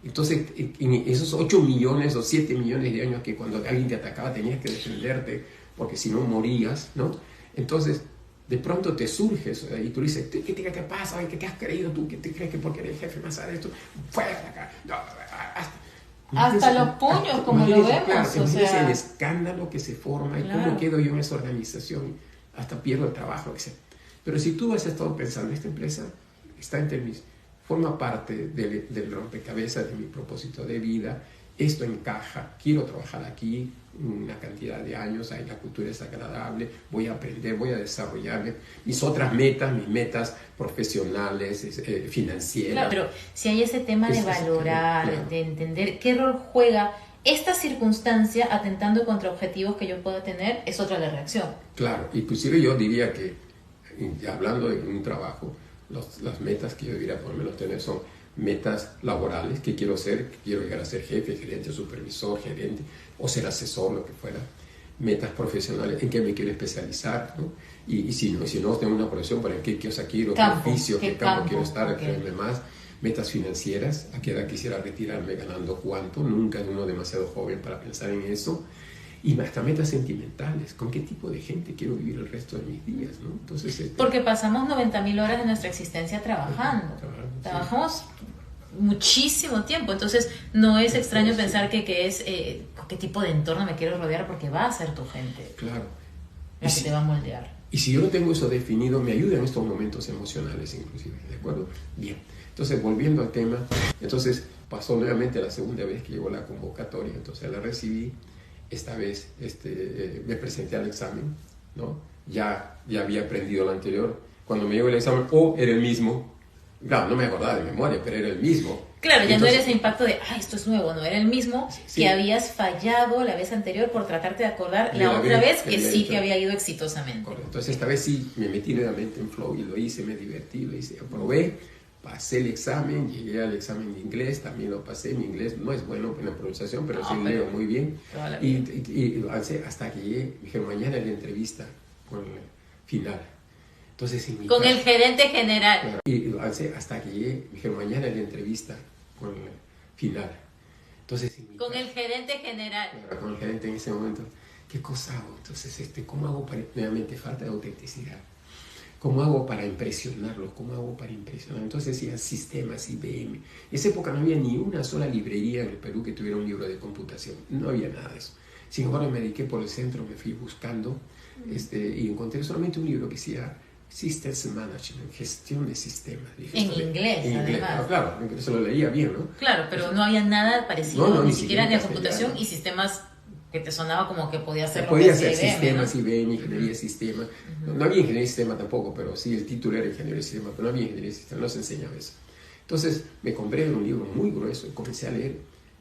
Entonces, en esos 8 millones o 7 millones de años que cuando alguien te atacaba tenías que defenderte, porque si no morías, ¿no? Entonces, de pronto te surge eso, y tú dices, ¿qué te pasa? ¿Qué te has creído tú? ¿Qué te crees que porque eres el jefe más de esto? ¡Fuera de acá! No, hasta los puños, como lo vemos. Claro, o sea, el escándalo que se forma y cómo quedo yo en esa organización, hasta pierdo el trabajo, etc. Pero si tú has estado pensando, esta empresa está entre mis, forma parte del rompecabezas de mi propósito de vida, esto encaja, quiero trabajar aquí una cantidad de años, ahí la cultura es agradable, voy a aprender, voy a desarrollarme, mis otras metas, mis metas profesionales, financieras. Claro, pero si hay ese tema de valorar, claro, de entender qué rol juega esta circunstancia atentando contra objetivos que yo pueda tener, es otra la reacción. Claro, inclusive yo diría que, hablando de un trabajo, las metas que yo debería por lo menos tener son metas laborales, que quiero ser, que quiero llegar a ser jefe, gerente, supervisor, gerente, o ser asesor, lo que fuera. Metas profesionales, en qué me quiero especializar, ¿no? Y si no tengo una profesión, ¿para qué quiero? ¿Qué oficio? ¿Qué campo quiero estar? Okay. Más. Metas financieras, a qué edad quisiera retirarme ganando cuánto, nunca es uno demasiado joven para pensar en eso. Y hasta metas sentimentales, con qué tipo de gente quiero vivir el resto de mis días, ¿no? Entonces, porque pasamos 90.000 horas de nuestra existencia trabajando. Trabajamos muchísimo tiempo, entonces no es extraño pensar que es con qué tipo de entorno me quiero rodear, porque va a ser tu gente. Claro. La que te va a moldear. Y si yo no tengo eso definido, me ayuda en estos momentos emocionales inclusive, ¿de acuerdo? Bien. Entonces, volviendo al tema, entonces pasó nuevamente la segunda vez que llegó la convocatoria, entonces la recibí. Esta vez me presenté al examen, ¿no? Ya había aprendido lo anterior. Cuando me llegó el examen, era el mismo. Claro, no me acordaba de memoria, pero era el mismo. Claro, ya entonces, no era ese impacto de, esto es nuevo, no, era el mismo que habías fallado la vez anterior por tratarte de acordar la otra vez que sí que había ido exitosamente. Correcto. Entonces esta vez sí me metí nuevamente en flow y lo hice, me divertí, lo hice, aprobé. Pasé el examen, llegué al examen de inglés, también lo pasé. Mi inglés no es bueno en la pronunciación, pero sí leo muy bien. Y lo avancé hasta que llegué. Me dijeron, mañana la entrevista con el final. Entonces, con el gerente general. Y lo avancé hasta que llegué. Me dijeron, mañana la entrevista con el final. Entonces, con el gerente general. Con el gerente en ese momento, ¿qué cosa hago? Entonces, ¿cómo hago para, nuevamente, falta de autenticidad? ¿Cómo hago para impresionarlos? ¿Cómo hago para impresionar? Entonces decían sistemas, IBM. En esa época no había ni una sola librería en el Perú que tuviera un libro de computación. No había nada de eso. Sin embargo, me dediqué por el centro, me fui buscando y encontré solamente un libro que decía Systems Management, gestión de sistemas. Dije, en inglés, además. Claro, se lo leía bien, ¿no? Claro, pero no había nada parecido, ni siquiera de computación y sistemas que te sonaba como que podía ser podía ser sistemas, ¿no? IBM, ingeniería de sistema. No había ingeniería de sistema tampoco, pero sí, el título era ingeniería de sistema, pero no había ingeniería de sistema, no se enseñaba eso. Entonces me compré un libro muy grueso y comencé a leer.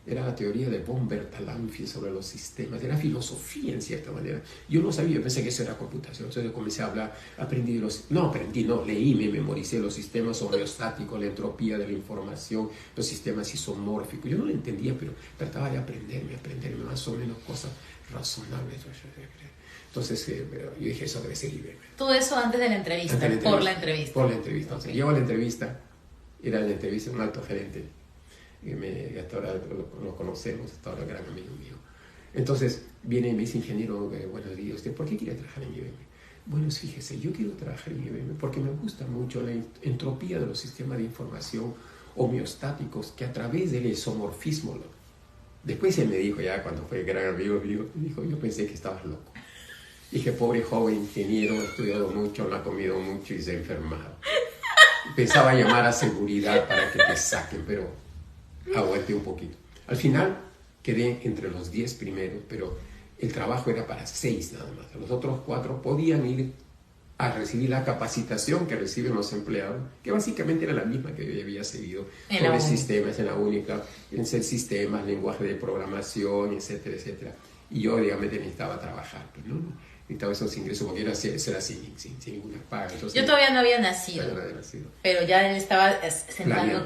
era la teoría de von Bertalanffy sobre los sistemas, era filosofía en cierta manera. Yo no sabía, pensé que eso era computación, entonces comencé a hablar, leí, me memoricé los sistemas homeostáticos, la entropía de la información, los sistemas isomórficos. Yo no lo entendía, pero trataba de aprenderme más o menos cosas razonables. Entonces yo dije, eso debe ser IBM. Todo eso antes de la entrevista, por la entrevista. Por la entrevista. Entonces, llego a la entrevista, era la entrevista de un alto gerente, que hasta ahora lo conocemos, hasta ahora gran amigo mío. Entonces viene y me dice, ingeniero, buenos días, ¿usted por qué quiere trabajar en IBM? Bueno, fíjese, yo quiero trabajar en IBM porque me gusta mucho la entropía de los sistemas de información homeostáticos que a través del isomorfismo, después él me dijo, ya cuando fue gran amigo mío, me dijo, yo pensé que estabas loco. Dije, pobre joven ingeniero, ha estudiado mucho, no ha comido mucho y se ha enfermado. Pensaba llamar a seguridad para que te saquen, pero aguanté un poquito. Al final quedé entre los 10 primeros, pero el trabajo era para 6 nada más. Los otros 4 podían ir a recibir la capacitación que reciben los empleados, que básicamente era la misma que yo había seguido sobre sistemas en la única, en ser sistemas, lenguaje de programación, etcétera, etcétera. Y yo, digamos, necesitaba trabajar, pues, ¿no? Necesitaba esos ingresos porque era ser así, sin ninguna paga. Entonces, yo todavía no había nacido, pero ya él estaba sentando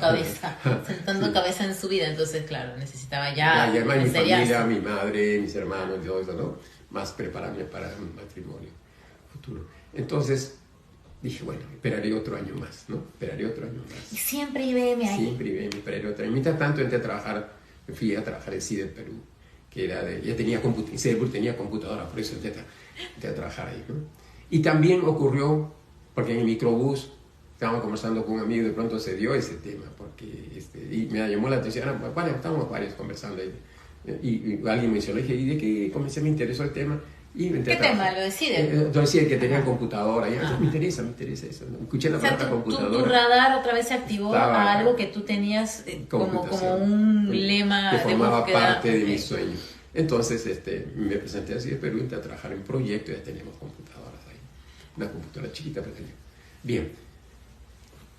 cabeza en su vida, entonces claro, necesitaba ya mi familia, mi madre, mis hermanos y todo eso, ¿no? Más prepararme para un matrimonio futuro. Entonces dije, bueno, esperaré otro año más, ¿no? Y siempre IBM ahí. Siempre IBM, esperaré otro año. Mientras tanto fui a trabajar en CIDE Perú, que era ya tenía computadora, por eso entré a trabajar ahí, ¿no? Y también ocurrió, porque en el microbús estábamos conversando con un amigo y de pronto se dio ese tema, porque y me llamó la atención, estábamos varios conversando ahí, y alguien mencionó, dije, ¿y de qué comencé? Me interesó el tema. Y ¿Qué tema? ¿Lo decide? Lo decía que tenía computadora, y me interesa eso, ¿no? Escuché la palabra computadora. Tu radar otra vez se activó a algo que tú tenías como un lema que formaba parte de mi sueño. Entonces me presenté así de Perú a trabajar en proyectos, ya teníamos computadoras ahí, una computadora chiquita pero tenía. Bien,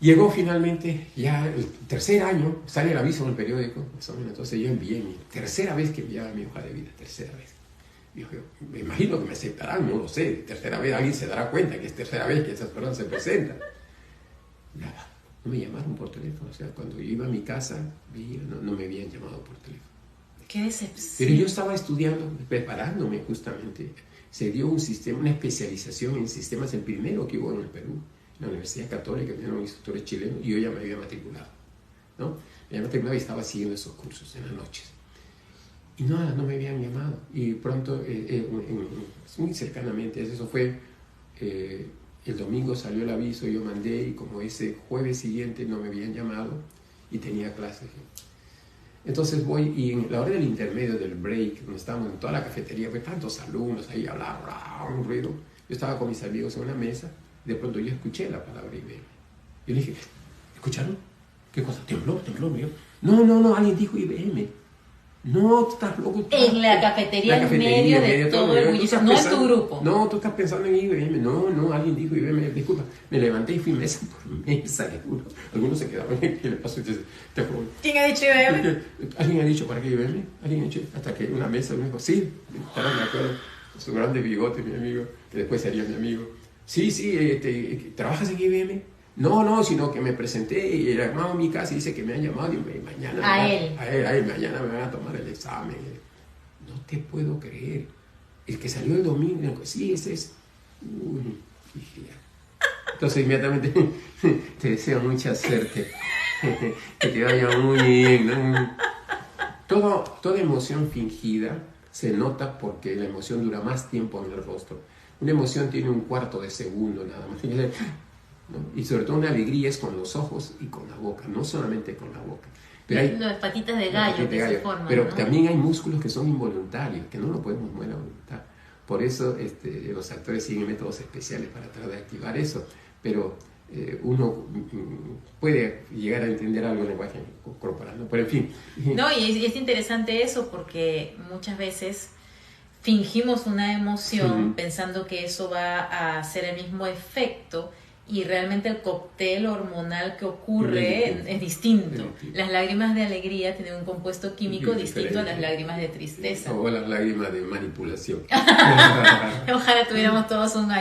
llegó finalmente ya el tercer año, sale el aviso en el periódico, más o menos, entonces yo envié tercera vez que enviaba mi hoja de vida, tercera vez. Yo me imagino que me aceptarán, no lo sé, tercera vez alguien se dará cuenta que es tercera vez que esas personas se presentan. Nada, no me llamaron por teléfono, o sea, cuando yo iba a mi casa, no me habían llamado por teléfono. ¡Qué decepción! Pero yo estaba estudiando, preparándome justamente. Se dio una especialización en sistemas, el primero que hubo en el Perú, en la Universidad Católica, que eran instructores chilenos, y yo ya me había matriculado, ¿no? Me había matriculado y estaba siguiendo esos cursos en las noches. Y nada, no me habían llamado. Y pronto, muy cercanamente, eso fue, el domingo salió el aviso, yo mandé, y como ese jueves siguiente no me habían llamado, y tenía clases. Entonces voy, y en la hora del intermedio, del break, donde estábamos en toda la cafetería, pues tantos alumnos ahí hablando, un ruido. Yo estaba con mis amigos en una mesa, y de pronto yo escuché la palabra IBM. Yo le dije, ¿escucharon? ¿Qué cosa? ¿Tembló? No, alguien dijo IBM. No, tú estás loco. En la cafetería, en medio de todo el bullicio, no en tu grupo. No, tú estás pensando en IBM. No, alguien dijo IBM. Disculpa, me levanté y fui mesa por mesa. Algunos se quedaron. ¿Qué le pasó? ¿Quién ha dicho IBM? ¿Alguien ha dicho para qué IBM? ¿Alguien ha dicho? Hasta que una mesa me dijo, sí, estaban de acuerdo. Su grande bigote, mi amigo, que después sería mi amigo. Sí, ¿trabajas en IBM? No, sino que me presenté y el hermano en mi casa dice que me han llamado y mañana mañana me van a tomar el examen. No te puedo creer. El que salió el domingo, sí, ese es. Dije ya. Entonces inmediatamente te deseo mucha suerte. Que te vaya muy bien, ¿no? Toda emoción fingida se nota porque la emoción dura más tiempo en el rostro. Una emoción tiene un cuarto de segundo nada más. ¿No? Y sobre todo una alegría es con los ojos y con la boca, no solamente con la boca. Pero hay las patitas de gallo que se forman, pero ¿no? También hay músculos que son involuntarios, que no lo podemos mover a voluntad. Por eso los actores siguen métodos especiales para tratar de activar eso. Pero uno puede llegar a entender algo en lenguaje corporal, ¿no? Pero en fin. No, y es interesante eso porque muchas veces fingimos una emoción pensando que eso va a hacer el mismo efecto. y realmente el cóctel hormonal que ocurre es distinto. Las lágrimas de alegría tienen un compuesto químico distinto a las lágrimas de tristeza. O las lágrimas de manipulación. Ojalá tuviéramos todos una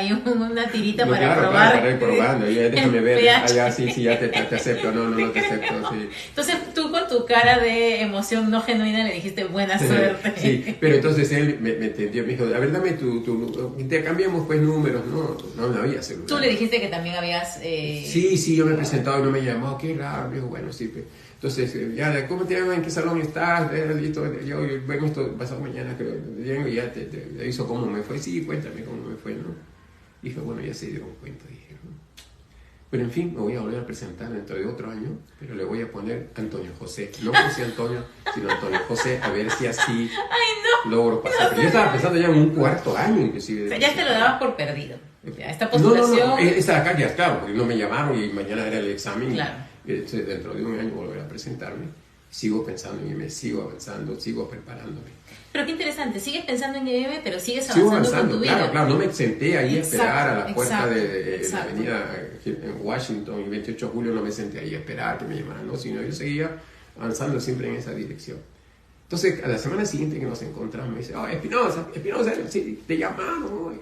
tirita no, para claro, probar. Claro, para ir probando. Ya, déjame ver. pH. Ya, sí, ya te acepto. No te acepto. Sí. Entonces tú con tu cara de emoción no genuina le dijiste buena suerte. Sí, pero entonces él me entendió. Me dijo, a ver, dame te cambiamos pues números. No había celular. Tú le dijiste que también habías... Sí, yo me he presentado y no me llamó. Qué raro. Me dijo, bueno, sí. Pues. Entonces, ya, ¿cómo te llamas? ¿En qué salón estás? Listo, yo vengo esto pasado mañana, creo. Llego y ya te aviso cómo me fue. Sí, cuéntame cómo me fue, ¿no? Dije, bueno, ya se dieron cuenta, dije, ¿no? Pero en fin, me voy a volver a presentar dentro de otro año, pero le voy a poner Antonio José. No José Antonio, sino Antonio José, a ver si así logro pasar. Pero yo estaba pensando ya en un cuarto año, inclusive. O sea, ya te lo dabas por perdido. Ya, esta postulación... No, esta acá ya, claro, porque no me llamaron y mañana era el examen. Claro. Entonces, dentro de un año volver a presentarme. Sigo pensando en IBM, sigo avanzando, sigo preparándome. Pero qué interesante, sigues pensando en IBM, pero sigues avanzando con tu vida. Claro, no me senté ahí a esperar a la puerta de la exacto. avenida en Washington, el 28 de julio no me senté ahí a esperar que me llamaran, no, sino yo seguía avanzando siempre en esa dirección. Entonces, a la semana siguiente que nos encontramos, me dice, Espinosa, sí, te llamaron.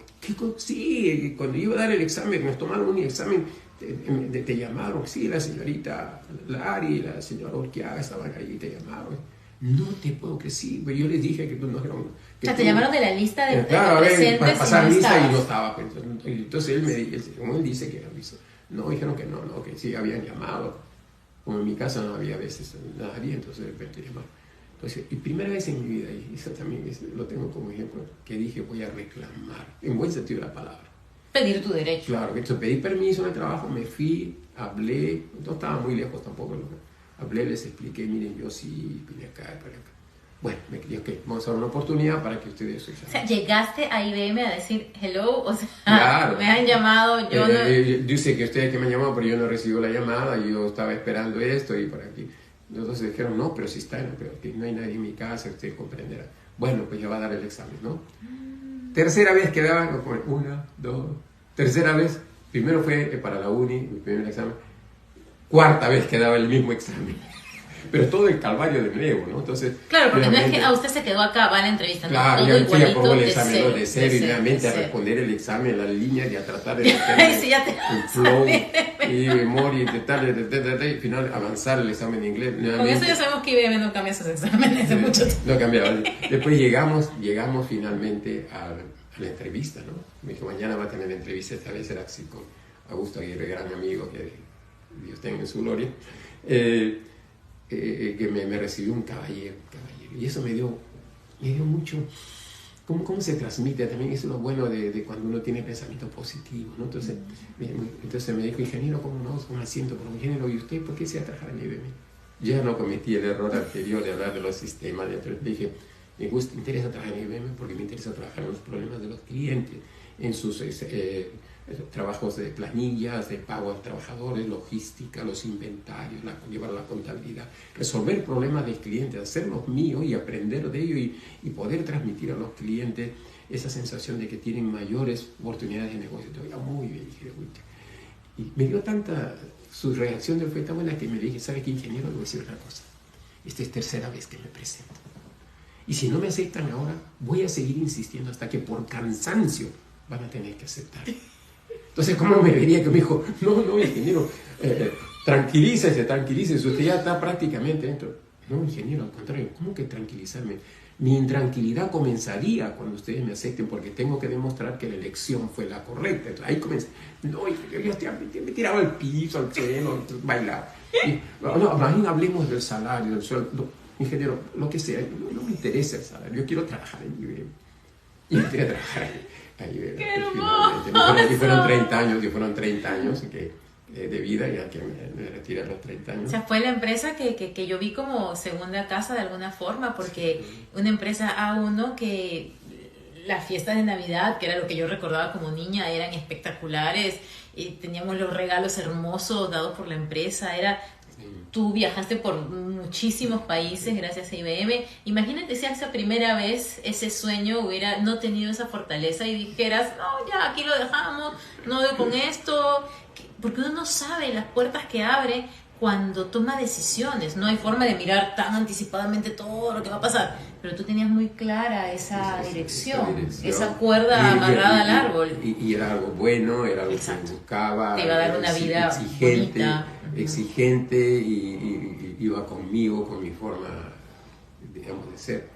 Sí, cuando iba a dar el examen, nos tomaron un examen, te llamaron, sí, la señorita Lari, la señora Urquiaga estaban ahí, te llamaron. No te puedo creer, sí, pero yo les dije que tú no eran... O sea, te llamaron de la lista de claro, presentes para pasar y no lista estabas. y no estaba. Pues, entonces él me dice, como él dice que era visto. No, dijeron que no, que sí habían llamado. Como en mi casa no había veces nadie, entonces de repente llamaron. Entonces, y primera vez en mi vida, y eso también lo tengo como ejemplo, que dije voy a reclamar, en buen sentido de la palabra. Pedir tu derecho. Claro, entonces pedí permiso en el trabajo, me fui, hablé, no estaba muy lejos tampoco, hablé, les expliqué, miren, yo sí vine acá, para acá. Bueno, me quería que vamos a dar una oportunidad para que ustedes se examinen. O sea, llegaste a IBM a decir hello, o sea, claro. Me han llamado, yo no... Dice que ustedes que me han llamado, pero yo no recibo la llamada, yo estaba esperando esto y por aquí. Entonces dijeron, no, pero si está, pero que no hay nadie en mi casa, usted comprenderá. Bueno, pues ya va a dar el examen, ¿no? Tercera vez que daban, una, dos, tercera vez, primero fue para la uni, mi primer examen, cuarta vez que daba el mismo examen. Pero todo el calvario de nuevo, ¿no? Entonces, claro, porque no es que a usted se quedó acá, va a la entrevista, claro, todo ya aprobó el de examen de cero y nuevamente a responder el examen, las líneas y a tratar de meter sí, ya te el flow y memoria y al final avanzar el examen de inglés. Con eso ya sabemos que IBM no cambia sus exámenes hace mucho tiempo. No cambiaba. Después llegamos finalmente a la entrevista, ¿no? Me dijo, mañana va a tener entrevista, esta vez era así con Augusto Aguirre, gran amigo, que Dios tenga en su gloria. Que me recibió un caballero, y eso me dio mucho, ¿cómo se transmite? También eso es lo bueno de cuando uno tiene pensamiento positivo, ¿no? Entonces me dijo, ingeniero, ¿cómo no? Con asiento como ingeniero, ¿y usted por qué se va a trabajar en IBM? Yo ya no cometí el error anterior de hablar de los sistemas, entonces le dije, me interesa trabajar en IBM porque me interesa trabajar en los problemas de los clientes, en sus trabajos de planillas, de pago a trabajadores, logística, los inventarios, llevar la contabilidad, resolver problemas del cliente, hacerlos míos y aprender de ello y poder transmitir a los clientes esa sensación de que tienen mayores oportunidades de negocio. Te oiga, muy bien, dije, y me dio su reacción fue tan buena que me dije, ¿sabe qué, ingeniero? Le voy a decir una cosa, esta es tercera vez que me presento. Y si no me aceptan ahora, voy a seguir insistiendo hasta que por cansancio van a tener que aceptar. Entonces, ¿cómo me vería que me dijo, no, ingeniero, tranquilícese, usted ya está prácticamente dentro? No, ingeniero, al contrario, ¿cómo que tranquilizarme? Mi intranquilidad comenzaría cuando ustedes me acepten, porque tengo que demostrar que la elección fue la correcta. Entonces, ahí comencé, no, yo me tiraba al piso, al suelo, bailar. Más bien hablemos del salario, del sueldo. Ingeniero, lo que sea, no me interesa el salario, yo quiero trabajar en IBM. Y me quiero trabajar en IBM. ¡Qué hermoso! Y fueron 30 años de vida, ya que me retiré a los 30 años. O sea, fue la empresa que yo vi como segunda casa de alguna forma, porque una empresa A1 que las fiestas de Navidad, que era lo que yo recordaba como niña, eran espectaculares, teníamos los regalos hermosos dados por la empresa, tú viajaste por muchísimos países gracias a IBM. Imagínate si esa primera vez ese sueño hubiera no tenido esa fortaleza y dijeras, no, ya, aquí lo dejamos, no doy con esto. porque uno no sabe las puertas que abre cuando toma decisiones. No hay forma de mirar tan anticipadamente todo lo que va a pasar, pero tú tenías muy clara esa dirección, esa cuerda amarrada al árbol. Y era algo bueno, era algo Exacto. que buscaba. Te iba a dar una vida bonita. Exigente y iba conmigo, con mi forma, digamos, de ser.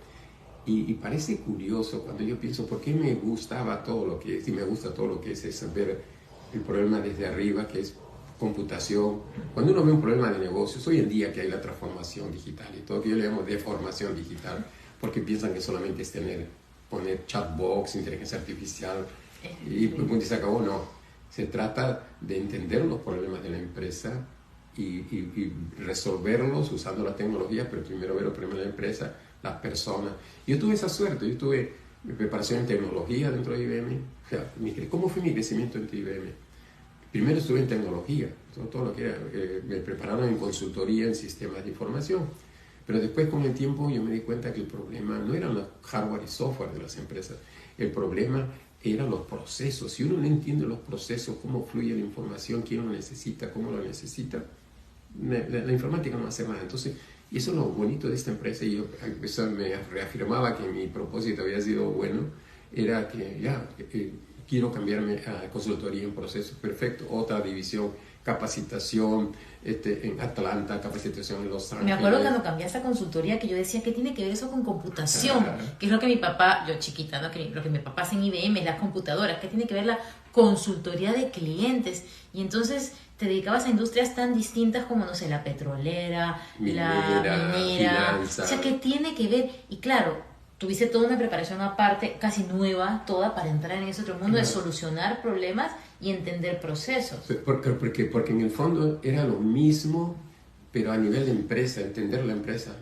Y parece curioso cuando yo pienso, ¿por qué me gustaba todo lo que es? Y me gusta todo lo que es ver el problema desde arriba, que es computación. Cuando uno ve un problema de negocios, hoy en día que hay la transformación digital y todo, que yo le llamo deformación digital, porque piensan que solamente es poner chatbox, inteligencia artificial, y pues se acabó. No, se trata de entender los problemas de la empresa y resolverlos usando la tecnología, pero primero ver los problemas de la empresa, las personas. Yo tuve esa suerte, yo tuve preparación en tecnología dentro de IBM. O sea, ¿cómo fue mi crecimiento dentro de IBM? Primero estuve en tecnología, todo lo que era, me prepararon en consultoría en sistemas de información, pero después con el tiempo yo me di cuenta que el problema no eran los hardware y software de las empresas, el problema eran los procesos. Si uno no entiende los procesos, cómo fluye la información, quién lo necesita, cómo lo necesita, la informática no va a hacer nada. Entonces, y eso es lo bonito de esta empresa, y yo me reafirmaba que mi propósito había sido bueno, era que quiero cambiarme a consultoría en procesos. Perfecto, otra división, capacitación en Atlanta, capacitación en Los Ángeles. Me acuerdo cuando cambiaste a consultoría que yo decía, ¿qué tiene que ver eso con computación? Que es lo que mi papá, yo chiquita, ¿no? Lo que mi papá hace en IBM es las computadoras. ¿Qué tiene que ver la consultoría de clientes? Y entonces te dedicabas a industrias tan distintas como, no sé, la petrolera, la minera. Finanza. O sea, ¿qué tiene que ver? Y claro, tuviste toda una preparación aparte, casi nueva, toda para entrar en ese otro mundo de solucionar problemas y entender procesos. Porque en el fondo era lo mismo, pero a nivel de empresa, entender la empresa.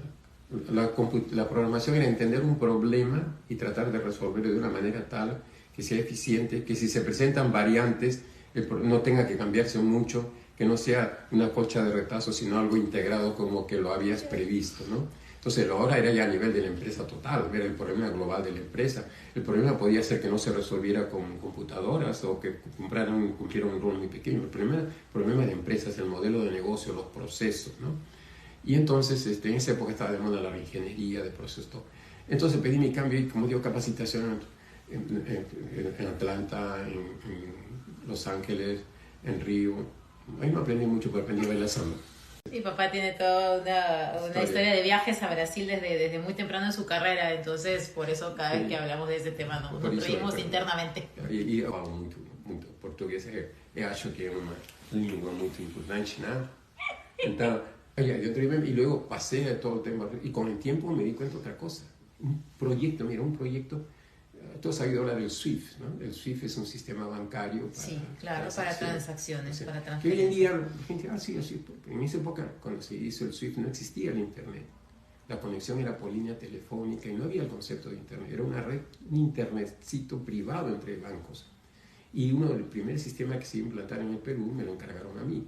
La programación era entender un problema y tratar de resolverlo de una manera tal que sea eficiente, que si se presentan variantes, no tenga que cambiarse mucho, que no sea una colcha de retazos, sino algo integrado como que lo habías previsto, ¿no? Entonces, ahora era ya a nivel de la empresa total, ver el problema global de la empresa. El problema podía ser que no se resolviera con computadoras o que cumplieran un rol muy pequeño. El problema de la empresa es el modelo de negocio, los procesos, ¿no? Y entonces, en esa época estaba de moda la ingeniería de procesos, todo. Entonces pedí mi cambio y como dio capacitación en Atlanta, en Los Ángeles, en Río. Ahí no aprendí mucho, pero aprendí a bailar samba. Mi papá tiene toda una historia de viajes a Brasil desde muy temprano en su carrera, entonces por eso cada vez que hablamos de ese tema nos reímos internamente. E eu falo muito português, eu acho que é uma língua muito importante, né? Então, y luego pasé a todo el tema, y con el tiempo me di cuenta de otra cosa. Un proyecto, todos han oído hablar del SWIFT, ¿no? El SWIFT es un sistema bancario para, sí, claro, para transacciones, o sea, para transferencias. Que hoy en día la gente, así. En esa época, cuando se hizo el SWIFT, no existía el Internet. La conexión era por línea telefónica y no había el concepto de Internet. Era una red, un internetcito privado entre bancos. Y uno del primer sistema que se iba a implantar en el Perú me lo encargaron a mí.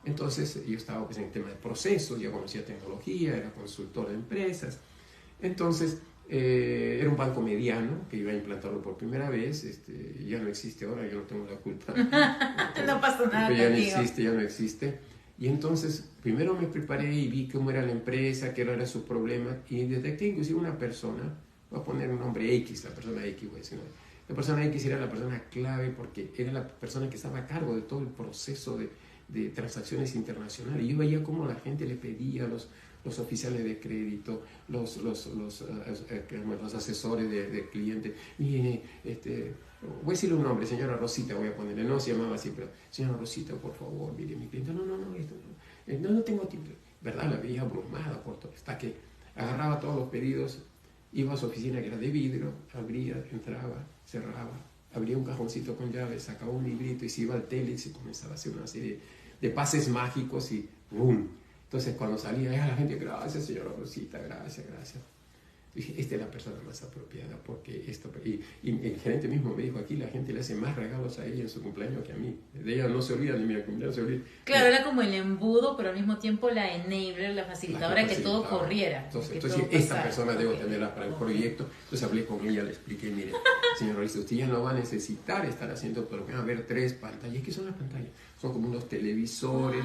Entonces, yo estaba pues, en el tema de procesos, yo conocía tecnología, era consultor de empresas. Entonces, era un banco mediano que iba a implantarlo por primera vez. Ya no existe ahora, yo no tengo la culpa. No pasó nada ya no existe. Y entonces, primero me preparé y vi cómo era la empresa, qué era su problema, y detecté inclusive una persona, voy a poner un nombre X, la persona X, voy a decir, la persona X era la persona clave porque era la persona que estaba a cargo de todo el proceso de transacciones internacionales. Y yo veía cómo la gente le pedía a los oficiales de crédito, los asesores de clientes, mire, voy a decirle un nombre, señora Rosita, voy a ponerle, no se llamaba así, pero señora Rosita, por favor, mire, mi cliente, no tengo tiempo, ¿verdad? La veía abrumada por todo, hasta que agarraba todos los pedidos, iba a su oficina que era de vidrio, abría, entraba, cerraba, abría un cajoncito con llaves, sacaba un librito y se iba al Telex y comenzaba a hacer una serie de pases mágicos y ¡boom! Entonces cuando salía, la gente, gracias señora Rosita, gracias. Dije, esta es la persona más apropiada, porque esto... Y el gerente mismo me dijo, aquí la gente le hace más regalos a ella en su cumpleaños que a mí. De ella no se olvida ni mi cumpleaños, se olvida. Claro, era como el embudo, pero al mismo tiempo la enabler, la facilitadora, que todo corriera. Entonces esta persona debo tenerla para el proyecto. Entonces hablé con ella, le expliqué, mire, señor Orista, usted ya no va a necesitar estar haciendo, pero van a ver 3 pantallas. ¿Qué son las pantallas? Son como unos televisores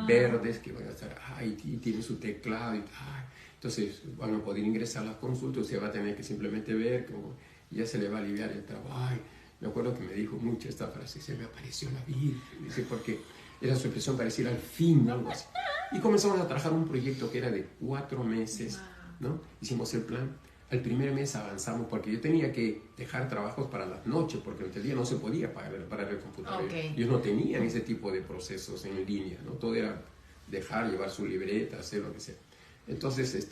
verdes que van a estar, y tiene su teclado y tal. Entonces van a poder ingresar a las consultas, usted va a tener que simplemente ver, como ya se le va a aliviar el trabajo. Me acuerdo que me dijo mucho esta frase, se me apareció la Virgen, dice, porque era su expresión para decir al fin, algo así. Y comenzamos a trabajar un proyecto que era de 4 meses, ¿no? Hicimos el plan. Al primer mes avanzamos, porque yo tenía que dejar trabajos para las noches, porque en el día no se podía pagar el computador. Ellos no tenían ese tipo de procesos en línea, ¿no? Todo era dejar, llevar su libreta, hacer lo que sea. Entonces,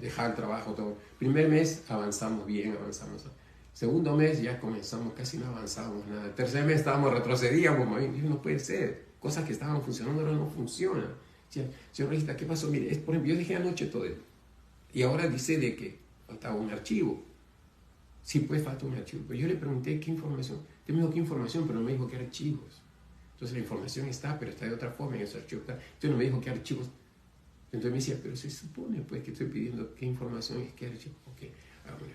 dejar el trabajo, todo. Primer mes avanzamos bien, avanzamos. Segundo mes ya comenzamos, casi no avanzamos nada. Tercer mes retrocedíamos, no puede ser. Cosas que estaban funcionando ahora no funcionan. Señor Regista, ¿qué pasó? Mire, por ejemplo, yo dije anoche todo esto. Y ahora dice de que faltaba un archivo. Sí, pues falta un archivo. Pero yo le pregunté qué información. Usted me dijo qué información, pero no me dijo qué archivos. Entonces la información está, pero está de otra forma en ese archivo. Entonces no me dijo qué archivos. Entonces me decía, pero se supone pues que estoy pidiendo qué información es qué archivo. Ok, bueno.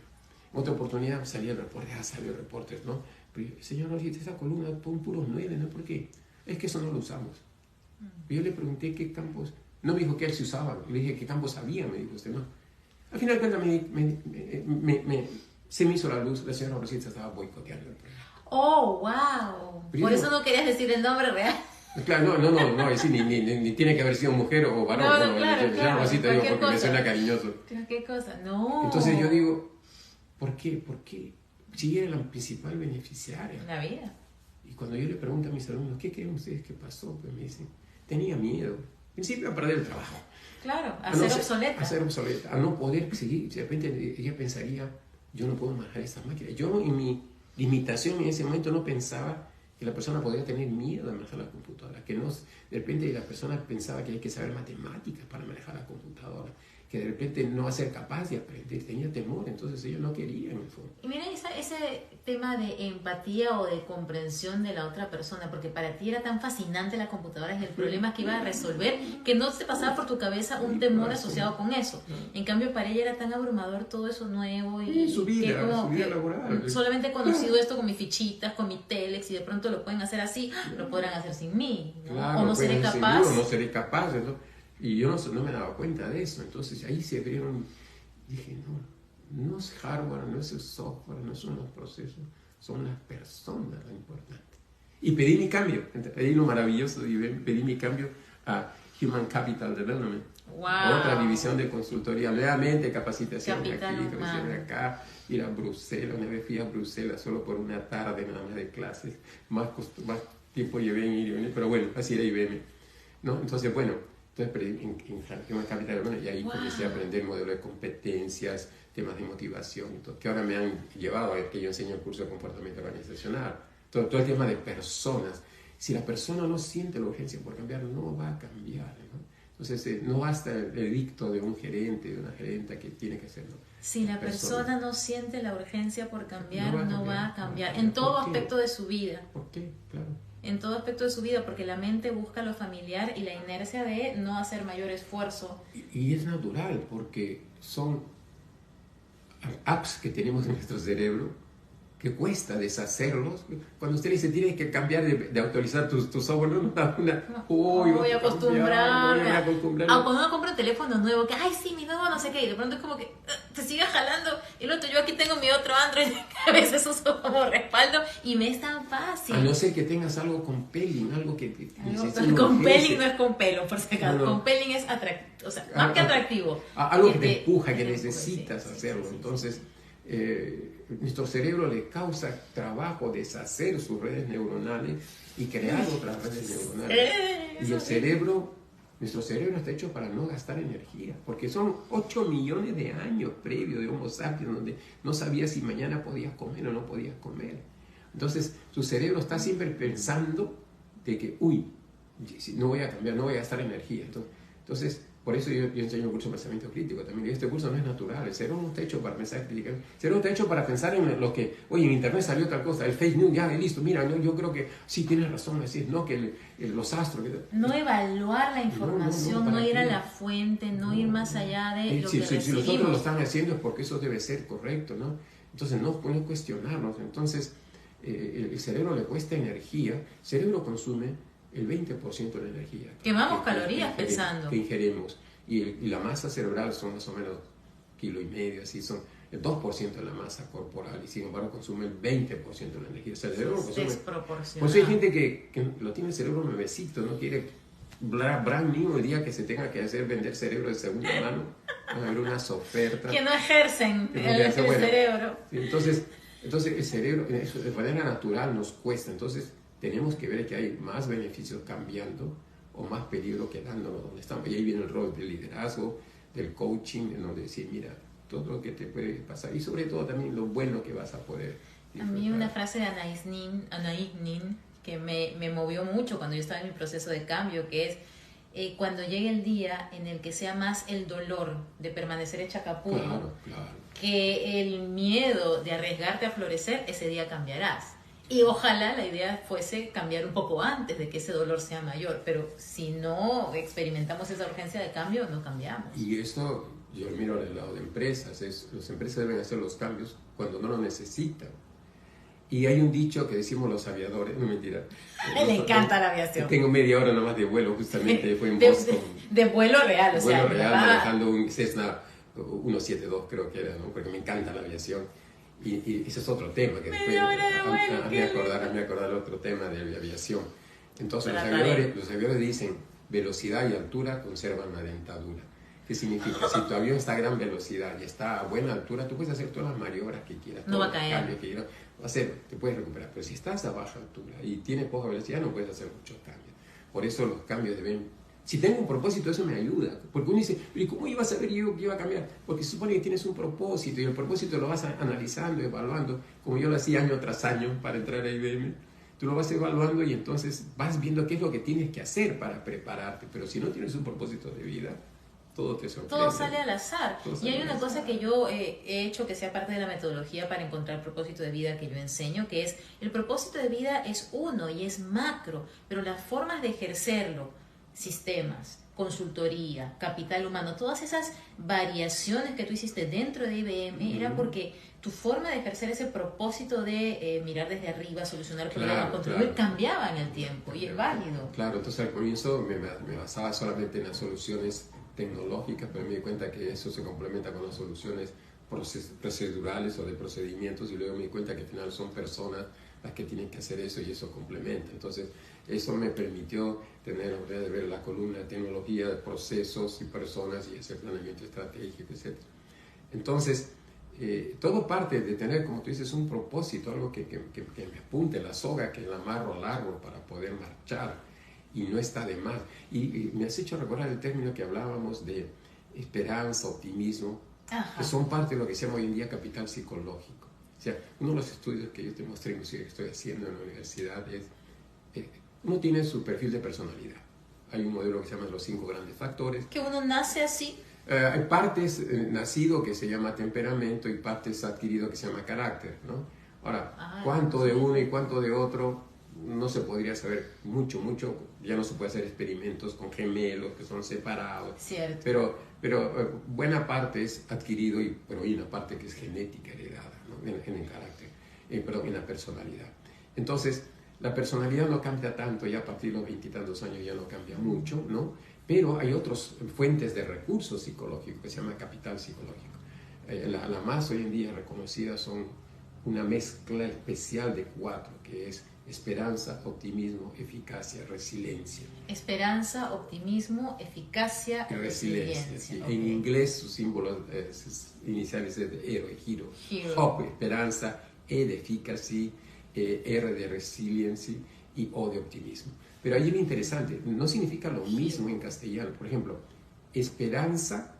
En otra oportunidad salía el reporte, salió el reporte, ¿no? Pero señor Orista, esa columna pon puros 9, ¿no? ¿Por qué? Es que eso no lo usamos. Yo le pregunté qué campos, no me dijo qué se usaban, le dije qué campos había, me dijo usted, no. Al final de cuentas se me hizo la luz, la señora Rosita estaba boicoteando el proyecto. ¡Oh, wow! Pero por eso no querías decir el nombre real. Claro, no, es decir, ni tiene que haber sido mujer o varón. No, claro, Rosita, digo, porque me suena cariñoso. ¿Qué cosa? No. Entonces yo digo, ¿por qué? Si era la principal beneficiaria. La vida. Y cuando yo le pregunto a mis alumnos, ¿qué creen ustedes que pasó? Pues me dicen, tenía miedo. En principio a perder el trabajo. Claro, a ser obsoleta. A ser obsoleta, a no poder seguir. De repente ella pensaría, yo no puedo manejar esta máquina. Yo en mi limitación en ese momento no pensaba que la persona podría tener miedo de manejar la computadora. Que no, de repente la persona pensaba que hay que saber matemáticas para manejar la computadora. Que de repente no va a ser capaz de aprender, tenía temor, entonces ellos no querían en el fondo. Y mira ese tema de empatía o de comprensión de la otra persona, porque para ti era tan fascinante la computadora y el problema que iba a resolver, que no te pasaba por tu cabeza un temor asociado con eso. En cambio, para ella era tan abrumador todo eso nuevo y su vida laboral. Solamente he conocido esto con mis fichitas, con mi telex, y de pronto lo pueden hacer así, lo podrán hacer sin mí, ¿no? Claro, o no seré capaz. No seré capaz, ¿no? Y yo no me daba cuenta de eso. Entonces ahí se abrieron, dije, no es hardware, no es el software, no son los procesos, son las personas lo importante. Y pedí mi cambio, pedí lo maravilloso y pedí mi cambio a Human Capital Development. Wow. Otra división de consultoría, nuevamente capacitación Capital aquí, capacitación acá, ir a Bruselas. Una vez fui a Bruselas solo por una tarde nada más de clases, más tiempo llevé en ir y venir, pero bueno, así era IBM, ¿no? Entonces, bueno, en Human Capital, bueno, y ahí comencé a aprender modelos de competencias, temas de motivación, todo, que ahora me han llevado a que yo enseño el curso de comportamiento organizacional, todo el tema de personas. Si la persona no siente la urgencia por cambiar, no va a cambiar, ¿no? Entonces, no basta el edicto de un gerente, de una gerenta que tiene que hacerlo. Si la persona no siente la urgencia por cambiar, no va a cambiar. En todo aspecto de su vida. ¿Por qué? Claro. En todo aspecto de su vida, porque la mente busca lo familiar y la inercia de no hacer mayor esfuerzo. Y es natural, porque son apps que tenemos en nuestro cerebro que cuesta deshacerlos. Cuando usted dice, tienes que cambiar de actualizar tu software, voy a acostumbrarme. Cuando uno compra un teléfono nuevo, que, ay, sí, mi nuevo no sé qué, y de pronto es como que te sigue jalando. Y el otro, yo aquí tengo mi otro Android, que a veces uso como respaldo, y me es tan fácil. A no ser que tengas algo compelling, algo que... Compelling no es con pelo, por si acaso. Compelling es atractivo, o sea, más que atractivo. Algo que te empuja, que necesitas hacerlo. Entonces, nuestro cerebro le causa trabajo deshacer sus redes neuronales y crear otras redes neuronales. Y el cerebro, nuestro cerebro está hecho para no gastar energía, porque son 8 millones de años previos de Homo sapiens, donde no sabías si mañana podías comer o no podías comer. Entonces, tu cerebro está siempre pensando de que, no voy a cambiar, no voy a gastar energía. Entonces, Por eso yo enseño un curso de pensamiento crítico también. Y este curso no es natural. El cerebro no está hecho para pensar críticamente. El cerebro está hecho para pensar en lo que, oye, en internet salió tal cosa, el fake news, ya, listo, mira, yo creo que sí tienes razón, decir, no, que los astros... No evaluar la información, no ir a la fuente, no ir más allá de lo que recibimos. Si los otros lo están haciendo es porque eso debe ser correcto, ¿no? Entonces no pueden cuestionarnos. Entonces el cerebro le cuesta energía, el cerebro consume el 20% de la energía. Quemamos calorías pensando. Que ingerimos. Y la masa cerebral son más o menos 1,5 kilos, así son el 2% de la masa corporal, y sin embargo consume el 20% de la energía. O sea, el cerebro consume... Desproporcionado. Por eso hay gente que lo tiene el cerebro nuevecito, no quiere brand new el día que se tenga que hacer vender cerebro de segunda mano. Van a haber unas ofertas. Que no ejercen el cerebro. Entonces el cerebro, de manera natural, nos cuesta. Entonces tenemos que ver que hay más beneficios cambiando o más peligro quedándonos donde estamos. Y ahí viene el rol del liderazgo, del coaching, de decir, mira, todo lo que te puede pasar y sobre todo también lo bueno que vas a poder disfrutar. A mí una frase de Anais Nin que me movió mucho cuando yo estaba en mi proceso de cambio, que es cuando llegue el día en el que sea más el dolor de permanecer hecha capullo que el miedo de arriesgarte a florecer, ese día cambiarás. Y ojalá la idea fuese cambiar un poco antes de que ese dolor sea mayor, pero si no experimentamos esa urgencia de cambio, no cambiamos. Y esto yo miro al lado de empresas, las empresas deben hacer los cambios cuando no lo necesitan. Y hay un dicho que decimos los aviadores, no mentira. Le encanta la aviación. Tengo media hora nomás de vuelo, justamente fue en Boston. De vuelo real, o sea. Vuelo real, manejando un Cessna 172 creo que era, ¿no? Porque me encanta la aviación. Y ese es otro tema que después me acordar el otro tema de aviación. Entonces los aviadores dicen velocidad y altura conservan la dentadura. ¿Qué significa? Si tu avión está a gran velocidad y está a buena altura, tú puedes hacer todas las maniobras que quieras, no va a caer. Cambios que quieras, te puedes recuperar. Pero si estás a baja altura y tienes poca velocidad, no puedes hacer muchos cambios. Por eso los cambios deben... Si tengo un propósito, eso me ayuda. Porque uno dice, ¿y cómo iba a saber yo que iba a cambiar? Porque se supone que tienes un propósito y el propósito lo vas analizando, evaluando, como yo lo hacía año tras año para entrar a IBM. Tú lo vas evaluando y entonces vas viendo qué es lo que tienes que hacer para prepararte. Pero si no tienes un propósito de vida, todo te sorprende. Todo sale al azar. Y hay una cosa que yo he hecho que sea parte de la metodología para encontrar propósito de vida que yo enseño, que es el propósito de vida es uno y es macro, pero las formas de ejercerlo, sistemas, consultoría, capital humano, todas esas variaciones que tú hiciste dentro de IBM era porque tu forma de ejercer ese propósito de mirar desde arriba, solucionar problemas, contribuir, cambiaba en el tiempo y es válido. Claro, entonces al comienzo me basaba solamente en las soluciones tecnológicas, pero me di cuenta que eso se complementa con las soluciones procedurales o de procedimientos y luego me di cuenta que al final son personas las que tienen que hacer eso y eso complementa. Entonces eso me permitió tener la oportunidad de ver la columna de tecnología, de procesos y personas y ese planeamiento estratégico, etc. Entonces todo parte de tener, como tú dices, un propósito, algo que me apunte la soga, que la amarro al árbol para poder marchar y no está de más. Y me has hecho recordar el término que hablábamos de esperanza, optimismo, que son parte de lo que se llama hoy en día capital psicológico. O sea, uno de los estudios que yo te mostré, inclusive que estoy haciendo en la universidad, es uno tiene su perfil de personalidad. Hay un modelo que se llama los 5 grandes factores. Que uno nace así. Hay partes nacido que se llama temperamento y partes adquirido que se llama carácter, ¿no? Ahora, cuánto de uno y cuánto de otro no se podría saber mucho, ya no se puede hacer experimentos con gemelos que son separados. Cierto. Pero buena parte es adquirido, pero hay una parte que es genética, heredada, ¿no? en el carácter, en la personalidad. Entonces, la personalidad no cambia tanto, ya a partir de los 20 y tantos años ya no cambia mucho, ¿no? Pero hay otras fuentes de recursos psicológicos que se llama capital psicológico. La más hoy en día reconocida son una mezcla especial de 4, que es esperanza, optimismo, eficacia, resiliencia. Esperanza, optimismo, eficacia, resiliencia. Sí. Okay. En inglés sus símbolos iniciales es de héroe, hero. Hope, esperanza, E de efficacy, R de resiliency y O de optimismo. Pero ahí es interesante, no significa lo mismo en castellano. Por ejemplo, esperanza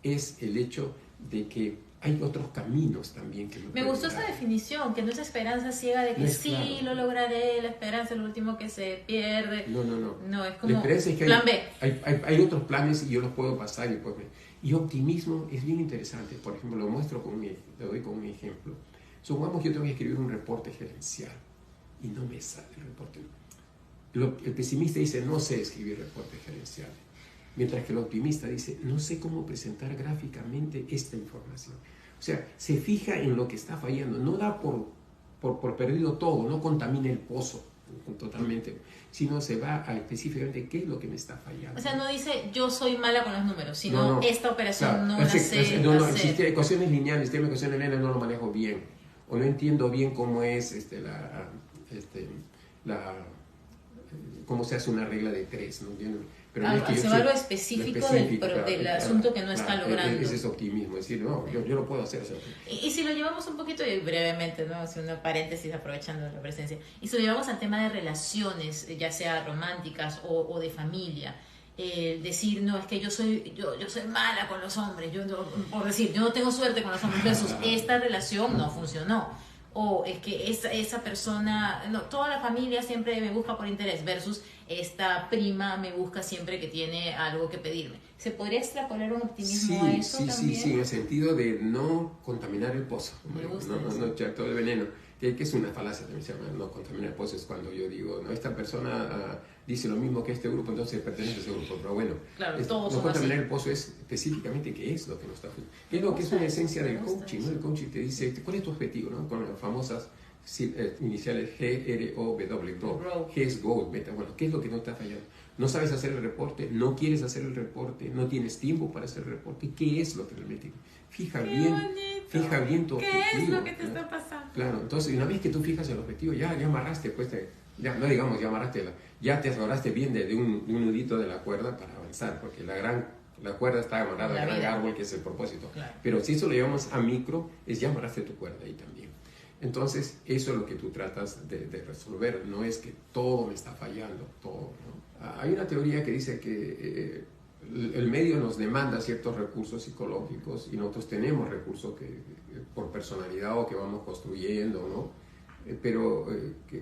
es el hecho de que hay otros caminos también que me gustó esa definición, que no es esperanza ciega de que sí, claro, lo lograré, la esperanza es lo último que se pierde. No, es como es que plan B. Hay otros planes y yo los puedo pasar. Y optimismo es bien interesante. Por ejemplo, lo muestro te doy con un ejemplo. Supongamos que yo tengo que escribir un reporte gerencial y no me sale el reporte. El pesimista dice, no sé escribir reportes gerenciales. Mientras que el optimista dice, no sé cómo presentar gráficamente esta información. O sea, se fija en lo que está fallando, no da por perdido todo, no contamina el pozo totalmente, sino se va a específicamente qué es lo que me está fallando. O sea, no dice, yo soy mala con los números, sino esta operación claro, no la sé hacer. Si ecuaciones lineales, sistema de ecuaciones lineales no lo manejo bien, o no entiendo bien cómo es cómo se hace una regla de 3, ¿no entiendo? Pero no es que se va a lo específico del asunto que no está logrando. Ese es optimismo, es decir, no, yo lo puedo hacer. Y si lo llevamos un poquito, y brevemente, ¿no? Haciendo un paréntesis aprovechando la presencia, y si lo llevamos al tema de relaciones, ya sea románticas o de familia, decir, no, es que yo soy mala con los hombres, por decir, yo no tengo suerte con los hombres, versus esta relación no funcionó. O es que esa persona, no, toda la familia siempre me busca por interés, versus esta prima me busca siempre que tiene algo que pedirme. ¿Se podría extrapolar un optimismo a eso también? Sí, en el sentido de no contaminar el pozo. No echar todo el veneno. Que es una falacia también, se llama no contaminar el pozo. Es cuando yo digo, no, esta persona dice lo mismo que este grupo, entonces pertenece a ese grupo. Pero bueno, claro, no contaminar el pozo es específicamente qué es lo que no está haciendo. Es lo que es una esencia del coaching, ¿no? El coaching te dice, ¿cuál es tu objetivo? ¿No? Con las famosas iniciales G-R-O-W, G es goal, meta. Bueno, ¿qué es lo que no está fallando? No sabes hacer el reporte, no quieres hacer el reporte, no tienes tiempo para hacer el reporte. ¿Qué es lo que realmente? Fija bien tu objetivo. ¿Qué es lo que te está pasando? Claro, entonces una vez que tú fijas el objetivo, ya amarraste, pues, ya te agarraste bien de un nudito de la cuerda para avanzar, porque la cuerda está amarrada al gran árbol, que es el propósito. Claro. Pero si eso lo llevamos a micro, es ya amarraste tu cuerda ahí también. Entonces, eso es lo que tú tratas de resolver, no es que todo me está fallando, todo, ¿no? Hay una teoría que dice que el medio nos demanda ciertos recursos psicológicos y nosotros tenemos recursos que por personalidad o que vamos construyendo, ¿no? Pero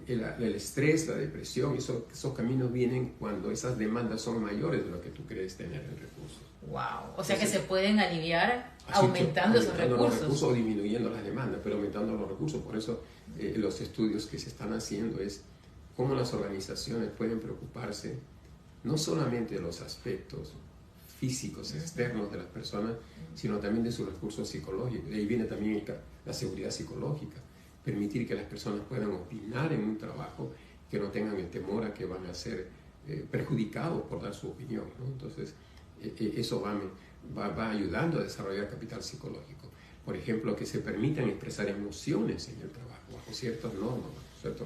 el estrés, la depresión, esos caminos vienen cuando esas demandas son mayores de lo que tú crees tener en recursos. Wow, o sea que se pueden aliviar aumentando esos recursos. Los recursos o disminuyendo las demandas, pero aumentando los recursos. Por eso los estudios que se están haciendo es cómo las organizaciones pueden preocuparse no solamente de los aspectos físicos externos de las personas, sino también de sus recursos psicológicos. De ahí viene también la seguridad psicológica, permitir que las personas puedan opinar en un trabajo, que no tengan el temor a que van a ser perjudicados por dar su opinión, ¿no? Entonces, eso va ayudando a desarrollar capital psicológico. Por ejemplo, que se permitan expresar emociones en el trabajo, bajo ciertas normas, ¿cierto?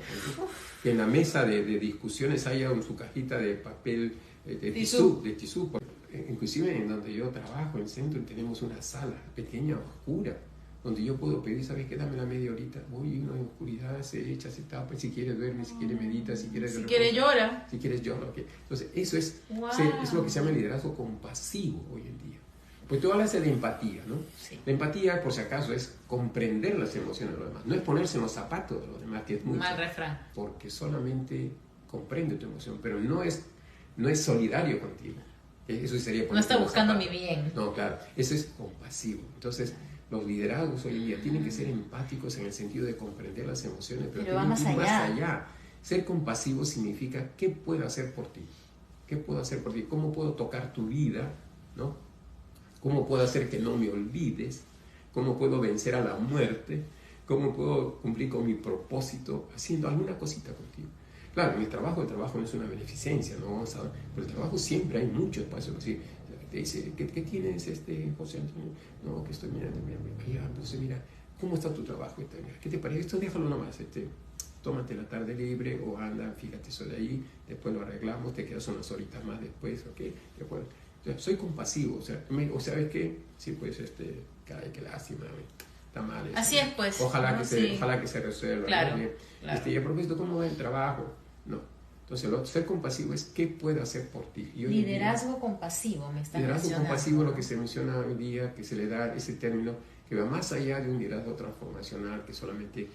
Que en la mesa de discusiones haya su cajita de papel, de tisú. Inclusive en donde yo trabajo, en el centro, tenemos una sala pequeña, oscura, donde yo puedo pedir, ¿sabes qué? Dame la media horita. Voy, uno en oscuridad, se echa, se tapa, si quiere duerme, si quiere medita, si quiere llora. Si quieres llora, okay. Entonces, eso es lo que se llama el liderazgo compasivo hoy en día. Pues tú hablas de empatía, ¿no? Sí. La empatía, por si acaso, es comprender las emociones de los demás. No es ponerse en los zapatos de los demás, que es mucho. Mal refrán. Porque solamente comprende tu emoción, pero no es solidario contigo. Eso sería no está buscando mi bien. No, claro, eso es compasivo. Entonces, los liderazgos hoy en día tienen que ser empáticos en el sentido de comprender las emociones, pero va más allá. Ser compasivo significa ¿qué puedo hacer por ti? ¿Qué puedo hacer por ti? ¿Cómo puedo tocar tu vida? ¿No? ¿Cómo puedo hacer que no me olvides? ¿Cómo puedo vencer a la muerte? ¿Cómo puedo cumplir con mi propósito haciendo alguna cosita contigo? Claro, el trabajo no es una beneficencia, ¿no? Pero el trabajo siempre hay mucho espacio. Así, te dice, ¿qué tienes, José Antonio? No, que estoy mirando, mira, entonces mira, ¿cómo está tu trabajo? ¿Qué te parece? Esto déjalo nomás, tómate la tarde libre o anda, fíjate eso de ahí, después lo arreglamos, te quedas unas horitas más después, ¿ok? De acuerdo. O sea, soy compasivo, o ¿sabes qué? Sí, pues, caray, qué lástima, está mal. Así es, pues. Ojalá que se resuelva. Claro, ¿no? claro. Y a propósito, ¿cómo va el trabajo? No, Entonces, ser compasivo es qué puedo hacer por ti. Liderazgo compasivo, me está mencionando. Liderazgo compasivo, lo que se menciona hoy día, que se le da ese término, que va más allá de un liderazgo transformacional, que solamente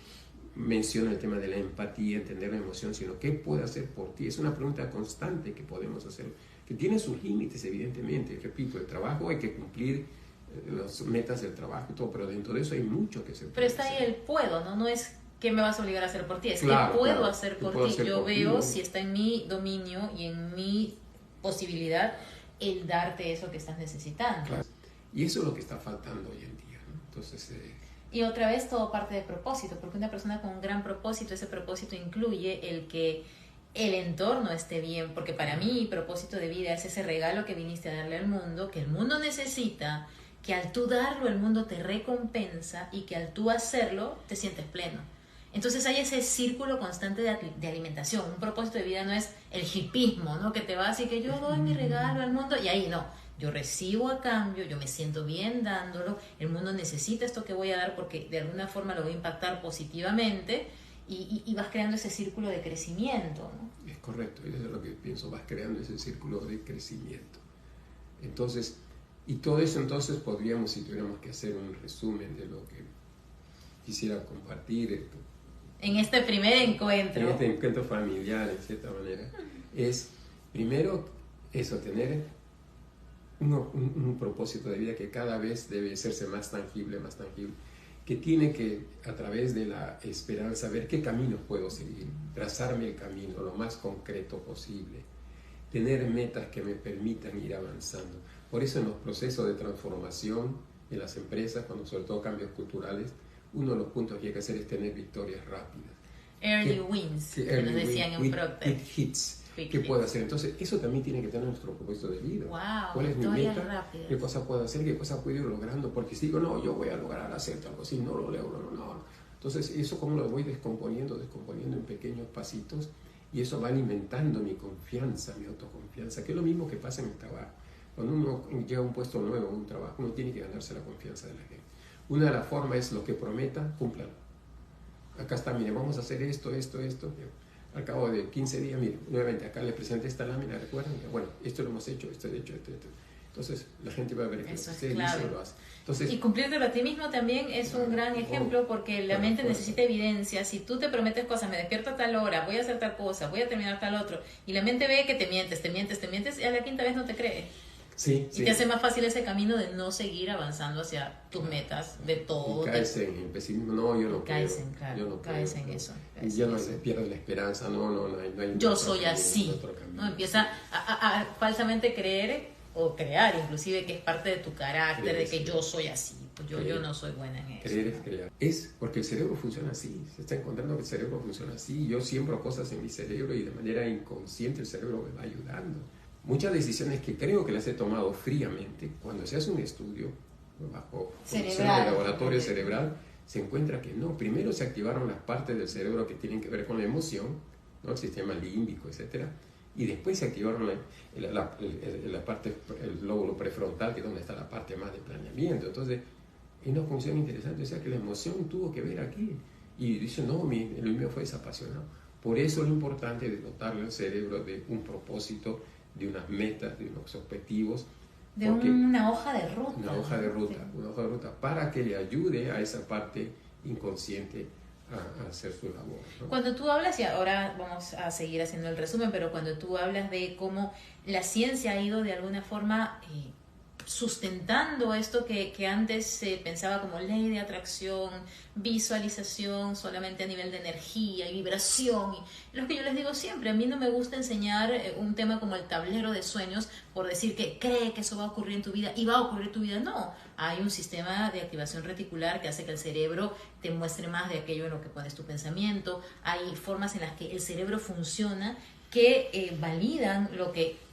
menciona el tema de la empatía, entender la emoción, sino qué puedo hacer por ti. Es una pregunta constante que podemos hacer, que tiene sus límites, evidentemente. Repito, el trabajo hay que cumplir las metas del trabajo y todo, pero dentro de eso hay mucho que se puede Pero está ahí hacer. el puedo, ¿no? No es qué me vas a obligar a hacer por ti, es Claro, qué puedo claro, hacer por puedo ti. hacer Yo por ti, veo ¿no? si está en mi dominio y en mi posibilidad el darte eso que estás necesitando. Claro. Y eso es lo que está faltando hoy en día, ¿no? Entonces, y otra vez todo parte de propósito, porque una persona con un gran propósito, ese propósito incluye el que el entorno esté bien, porque para mí mi propósito de vida es ese regalo que viniste a darle al mundo, que el mundo necesita, que al tú darlo el mundo te recompensa y que al tú hacerlo te sientes pleno. Entonces hay ese círculo constante de alimentación. Un propósito de vida no es el hipismo, ¿no? Que te vas y que yo doy mi regalo al mundo y ahí no. Yo recibo a cambio, yo me siento bien dándolo, el mundo necesita esto que voy a dar porque de alguna forma lo voy a impactar positivamente y vas creando ese círculo de crecimiento, ¿no? Es correcto, eso es lo que pienso, vas creando ese círculo de crecimiento. Entonces, y todo eso entonces podríamos, si tuviéramos que hacer un resumen de lo que quisiera compartir en este primer encuentro. En este encuentro familiar, en cierta manera, es primero eso, tener un propósito de vida que cada vez debe hacerse más tangible, que tiene que, a través de la esperanza, ver qué camino puedo seguir, trazarme el camino lo más concreto posible, tener metas que me permitan ir avanzando. Por eso en los procesos de transformación en las empresas, cuando sobre todo cambios culturales, uno de los puntos que hay que hacer es tener victorias rápidas. Early wins, que nos decían en Procter. Quick hits. ¿Qué puedo hacer? Entonces, eso también tiene que tener nuestro propósito de vida. Wow, ¿cuál es mi meta? Rápidas. ¿Qué cosa puedo hacer? ¿Qué cosa puedo ir logrando? Porque si digo, no, yo voy a lograr hacer algo así, no lo logro, no. Entonces, eso como lo voy descomponiendo en pequeños pasitos, y eso va alimentando mi confianza, mi autoconfianza, que es lo mismo que pasa en el trabajo. Cuando uno llega a un puesto nuevo, a un trabajo, uno tiene que ganarse la confianza de la gente. Una de las formas es lo que prometa, cúmplalo. Acá está, mire, vamos a hacer esto. Al cabo de 15 días, mire, nuevamente acá le presenté esta lámina, recuerden, bueno, esto lo hemos hecho, esto. Entonces la gente va a ver que eso lo dice y lo hace. Entonces, y cumplírtelo a ti mismo también es un gran ejemplo porque la mente necesita evidencia. Si tú te prometes cosas, me despierto a tal hora, voy a hacer tal cosa, voy a terminar tal otro, y la mente ve que te mientes, y a la quinta vez no te cree. Sí, y te hace más fácil ese camino de no seguir avanzando hacia tus metas, de todo. Y caes en el pesimismo, no, yo no caes creo. En, claro, yo no caes creo, en no. eso. Y ya no pierdes la esperanza, no hay yo soy así. No empieza a falsamente creer o crear, inclusive, que es parte de tu carácter, de que yo soy así. Pues yo no soy buena en eso. Creer es crear. Es porque el cerebro funciona así. Se está encontrando que el cerebro funciona así. Yo siembro cosas en mi cerebro y de manera inconsciente el cerebro me va ayudando. Muchas decisiones que creo que las he tomado fríamente, cuando se hace un estudio bajo condiciones de laboratorio cerebral, se encuentra que no. Primero se activaron las partes del cerebro que tienen que ver con la emoción, ¿no? El sistema límbico, etcétera, y después se activaron la parte, el lóbulo prefrontal, que es donde está la parte más de planeamiento. Entonces, es una función interesante, o sea que la emoción tuvo que ver aquí. Y dice, no, el mío fue desapasionado. Por eso lo importante es dotarle al cerebro de un propósito, de unas metas, de unos objetivos. De una hoja de ruta. Una hoja de ruta para que le ayude a esa parte inconsciente a hacer su labor, ¿no? Cuando tú hablas, y ahora vamos a seguir haciendo el resumen, pero cuando tú hablas de cómo la ciencia ha ido de alguna forma sustentando esto que antes se pensaba como ley de atracción, visualización solamente a nivel de energía y vibración, y lo que yo les digo siempre, a mí no me gusta enseñar un tema como el tablero de sueños por decir que cree que eso va a ocurrir en tu vida y va a ocurrir en tu vida. No, hay un sistema de activación reticular que hace que el cerebro te muestre más de aquello en lo que pones tu pensamiento. Hay formas en las que el cerebro funciona que validan lo que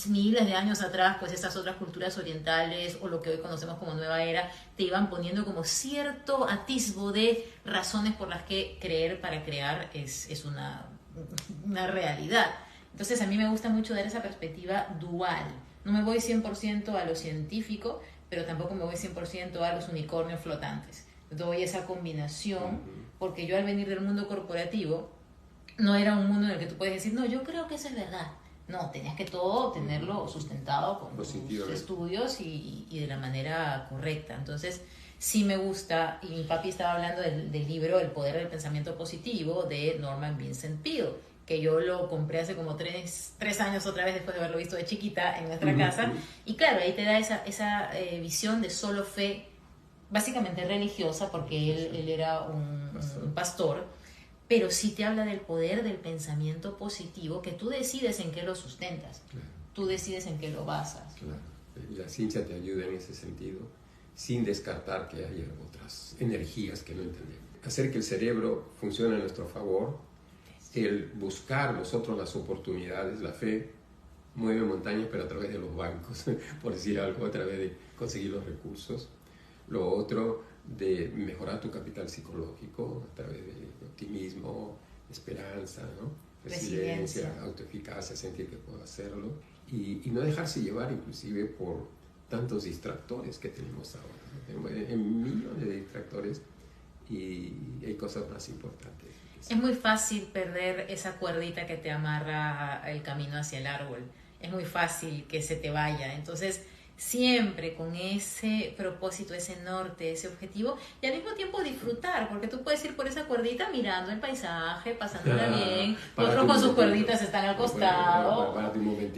miles de años atrás, pues estas otras culturas orientales o lo que hoy conocemos como nueva era, te iban poniendo como cierto atisbo de razones por las que creer para crear es una realidad. Entonces a mí me gusta mucho dar esa perspectiva dual. No me voy 100% a lo científico, pero tampoco me voy 100% a los unicornios flotantes. Doy esa combinación porque yo al venir del mundo corporativo no era un mundo en el que tú puedes decir, no, yo creo que eso es verdad. No, tenías que todo tenerlo sustentado con tus estudios y de la manera correcta. Entonces, sí me gusta, y mi papi estaba hablando del libro El poder del pensamiento positivo de Norman Vincent Peale, que yo lo compré hace como tres años otra vez después de haberlo visto de chiquita en nuestra casa. Y claro, ahí te da esa visión de solo fe, básicamente religiosa, porque él era un pastor, pero sí te habla del poder del pensamiento positivo, que tú decides en qué lo sustentas, claro. Tú decides en qué lo basas. Claro. Y la ciencia te ayuda en ese sentido, sin descartar que haya otras energías que no entendemos. Hacer que el cerebro funcione a nuestro favor, el buscar nosotros las oportunidades, la fe mueve montañas, pero a través de los bancos, por decir algo, a través de conseguir los recursos. Lo otro, de mejorar tu capital psicológico a través de optimismo, esperanza, ¿no? Resiliencia, autoeficacia, sentir que puedo hacerlo y no dejarse llevar inclusive por tantos distractores que tenemos ahora, ¿no? Hay millones de distractores y hay cosas más importantes. Es muy fácil perder esa cuerdita que te amarra el camino hacia el árbol. Es muy fácil que se te vaya. Entonces, siempre con ese propósito, ese norte, ese objetivo, y al mismo tiempo disfrutar, porque tú puedes ir por esa cuerdita mirando el paisaje, pasándola bien, otros con sus cuerditas están al costado.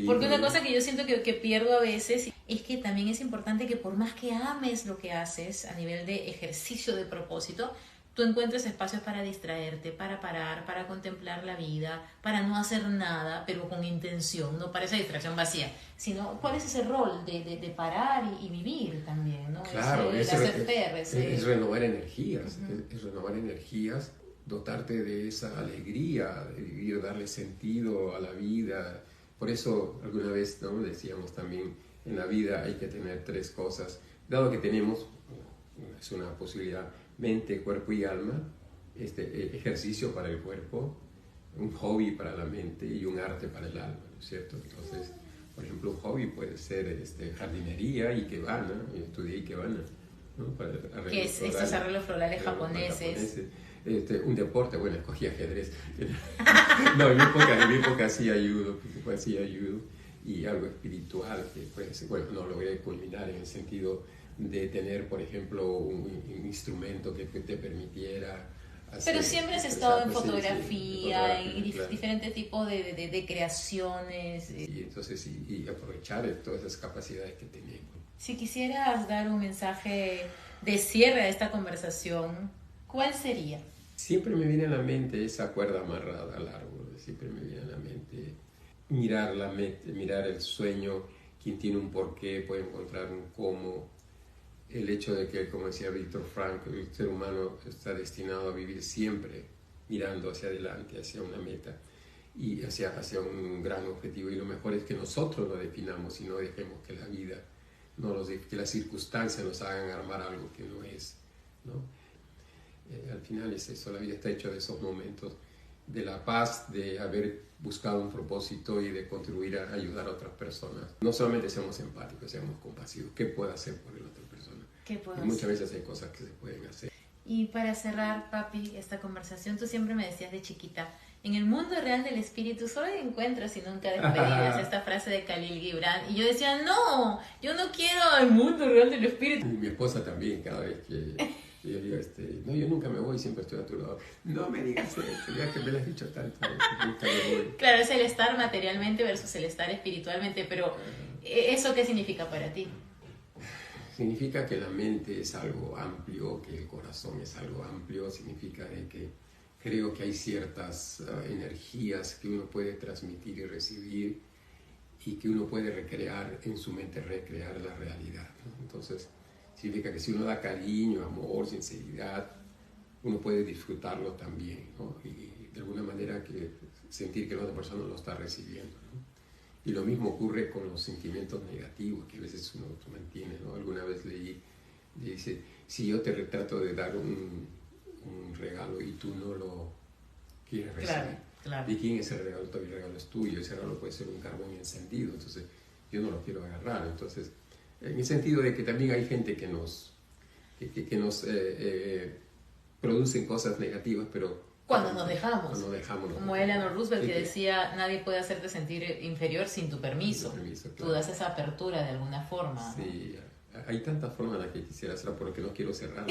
Porque una cosa que yo siento que pierdo a veces es que también es importante que por más que ames lo que haces a nivel de ejercicio de propósito, tú encuentres espacios para distraerte, para parar, para contemplar la vida, para no hacer nada, pero con intención, no para esa distracción vacía, sino cuál es ese rol de parar y vivir también, ¿no? Claro, es renovar energías, es renovar energías, dotarte de esa alegría, de vivir, darle sentido a la vida. Por eso alguna vez, ¿no?, decíamos también, en la vida hay que tener 3 cosas, dado que tenemos, es una posibilidad, mente, cuerpo y alma, ejercicio para el cuerpo, un hobby para la mente y un arte para el alma, ¿no es cierto? Entonces, por ejemplo, un hobby puede ser jardinería, ikebana, estudié ikebana, ¿no? ¿Qué es estos arreglos florales japoneses? Un deporte, bueno, escogí ajedrez. No, en mi época sí ayudo, y algo espiritual que puede ser, bueno, no logré culminar en el sentido de tener, por ejemplo, un instrumento que te permitiera hacer... Pero siempre has estado en fotografía, en diferentes tipos de creaciones. Y entonces, y aprovechar todas esas capacidades que tenemos. Si quisieras dar un mensaje de cierre a esta conversación, ¿cuál sería? Siempre me viene a la mente esa cuerda amarrada al árbol, siempre me viene a la mente mirar la mente, mirar el sueño, quien tiene un porqué puede encontrar un cómo. El hecho de que, como decía Víctor Frankl, el ser humano está destinado a vivir siempre mirando hacia adelante, hacia una meta y hacia un gran objetivo. Y lo mejor es que nosotros lo definamos y no dejemos que la vida, que las circunstancias nos hagan armar algo que no es, ¿no? Al final es eso, la vida está hecha de esos momentos de la paz, de haber buscado un propósito y de contribuir a ayudar a otras personas. No solamente seamos empáticos, seamos compasivos. ¿Qué puedo hacer por la otra persona? Y muchas veces hay cosas que se pueden hacer. Y para cerrar, papi, esta conversación, tú siempre me decías de chiquita, en el mundo real del espíritu solo hay encuentros y nunca despedidas, esta frase de Khalil Gibran. Y yo decía, no, yo no quiero el mundo real del espíritu. Y mi esposa también, cada vez que yo digo, no, yo nunca me voy, siempre estoy a tu lado. No me digas eso, ya que me lo has dicho tanto, nunca me voy. Claro, es el estar materialmente versus el estar espiritualmente, pero ¿eso qué significa para ti? Significa que la mente es algo amplio, que el corazón es algo amplio, significa de que creo que hay ciertas energías que uno puede transmitir y recibir y que uno puede recrear en su mente, recrear la realidad, ¿no? Entonces, significa que si uno da cariño, amor, sinceridad, uno puede disfrutarlo también, ¿no? Y de alguna manera que sentir que la otra persona lo está recibiendo, ¿no? Y lo mismo ocurre con los sentimientos negativos que a veces uno mantiene, ¿no? Alguna vez leí, dice, si yo te trato de dar un regalo y tú no lo quieres recibir, claro. ¿De quién es el regalo? El regalo es tuyo, ese regalo puede ser un carbón encendido, entonces yo no lo quiero agarrar. Entonces, en el sentido de que también hay gente que nos producen cosas negativas, pero Cuando nos dejamos. Cuando dejamos. Como Eleanor Roosevelt, que decía, nadie puede hacerte sentir inferior sin tu permiso. Claro. Tú das esa apertura de alguna forma. Sí, hay tantas formas en las que quisiera hacerlo, porque no quiero cerrar.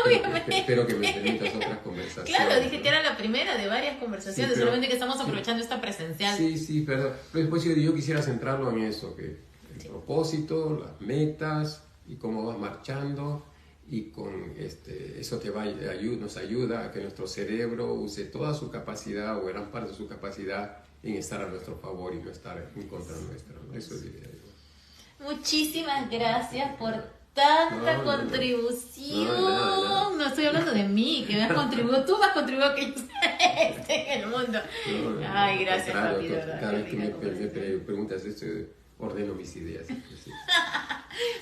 Obviamente. Espero que me permitas otras conversaciones. Claro, dije que era la primera de varias conversaciones, Sí, pero, solamente que estamos aprovechando esta presencial. Sí, perdón. Pero después yo quisiera centrarlo en eso, que el propósito, las metas y cómo vas marchando, y con eso nos ayuda a que nuestro cerebro use toda su capacidad o gran parte de su capacidad en estar a nuestro favor y no estar en contra nuestra, ¿no? Eso diría yo. Muchísimas gracias por tanta contribución. No estoy hablando de mí, que me has contribuido, tú me has contribuido que yo esté en el mundo. Ay, gracias, papi, de verdad. Cada vez que me preguntas esto, ordeno mis ideas. Sí.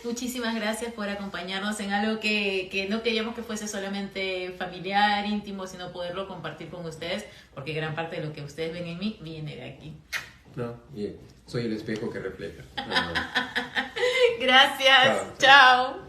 Muchísimas gracias por acompañarnos en algo que no queríamos que fuese solamente familiar, íntimo, sino poderlo compartir con ustedes, porque gran parte de lo que ustedes ven en mí viene de aquí. No, bien. Soy el espejo que refleja. Gracias. Chao.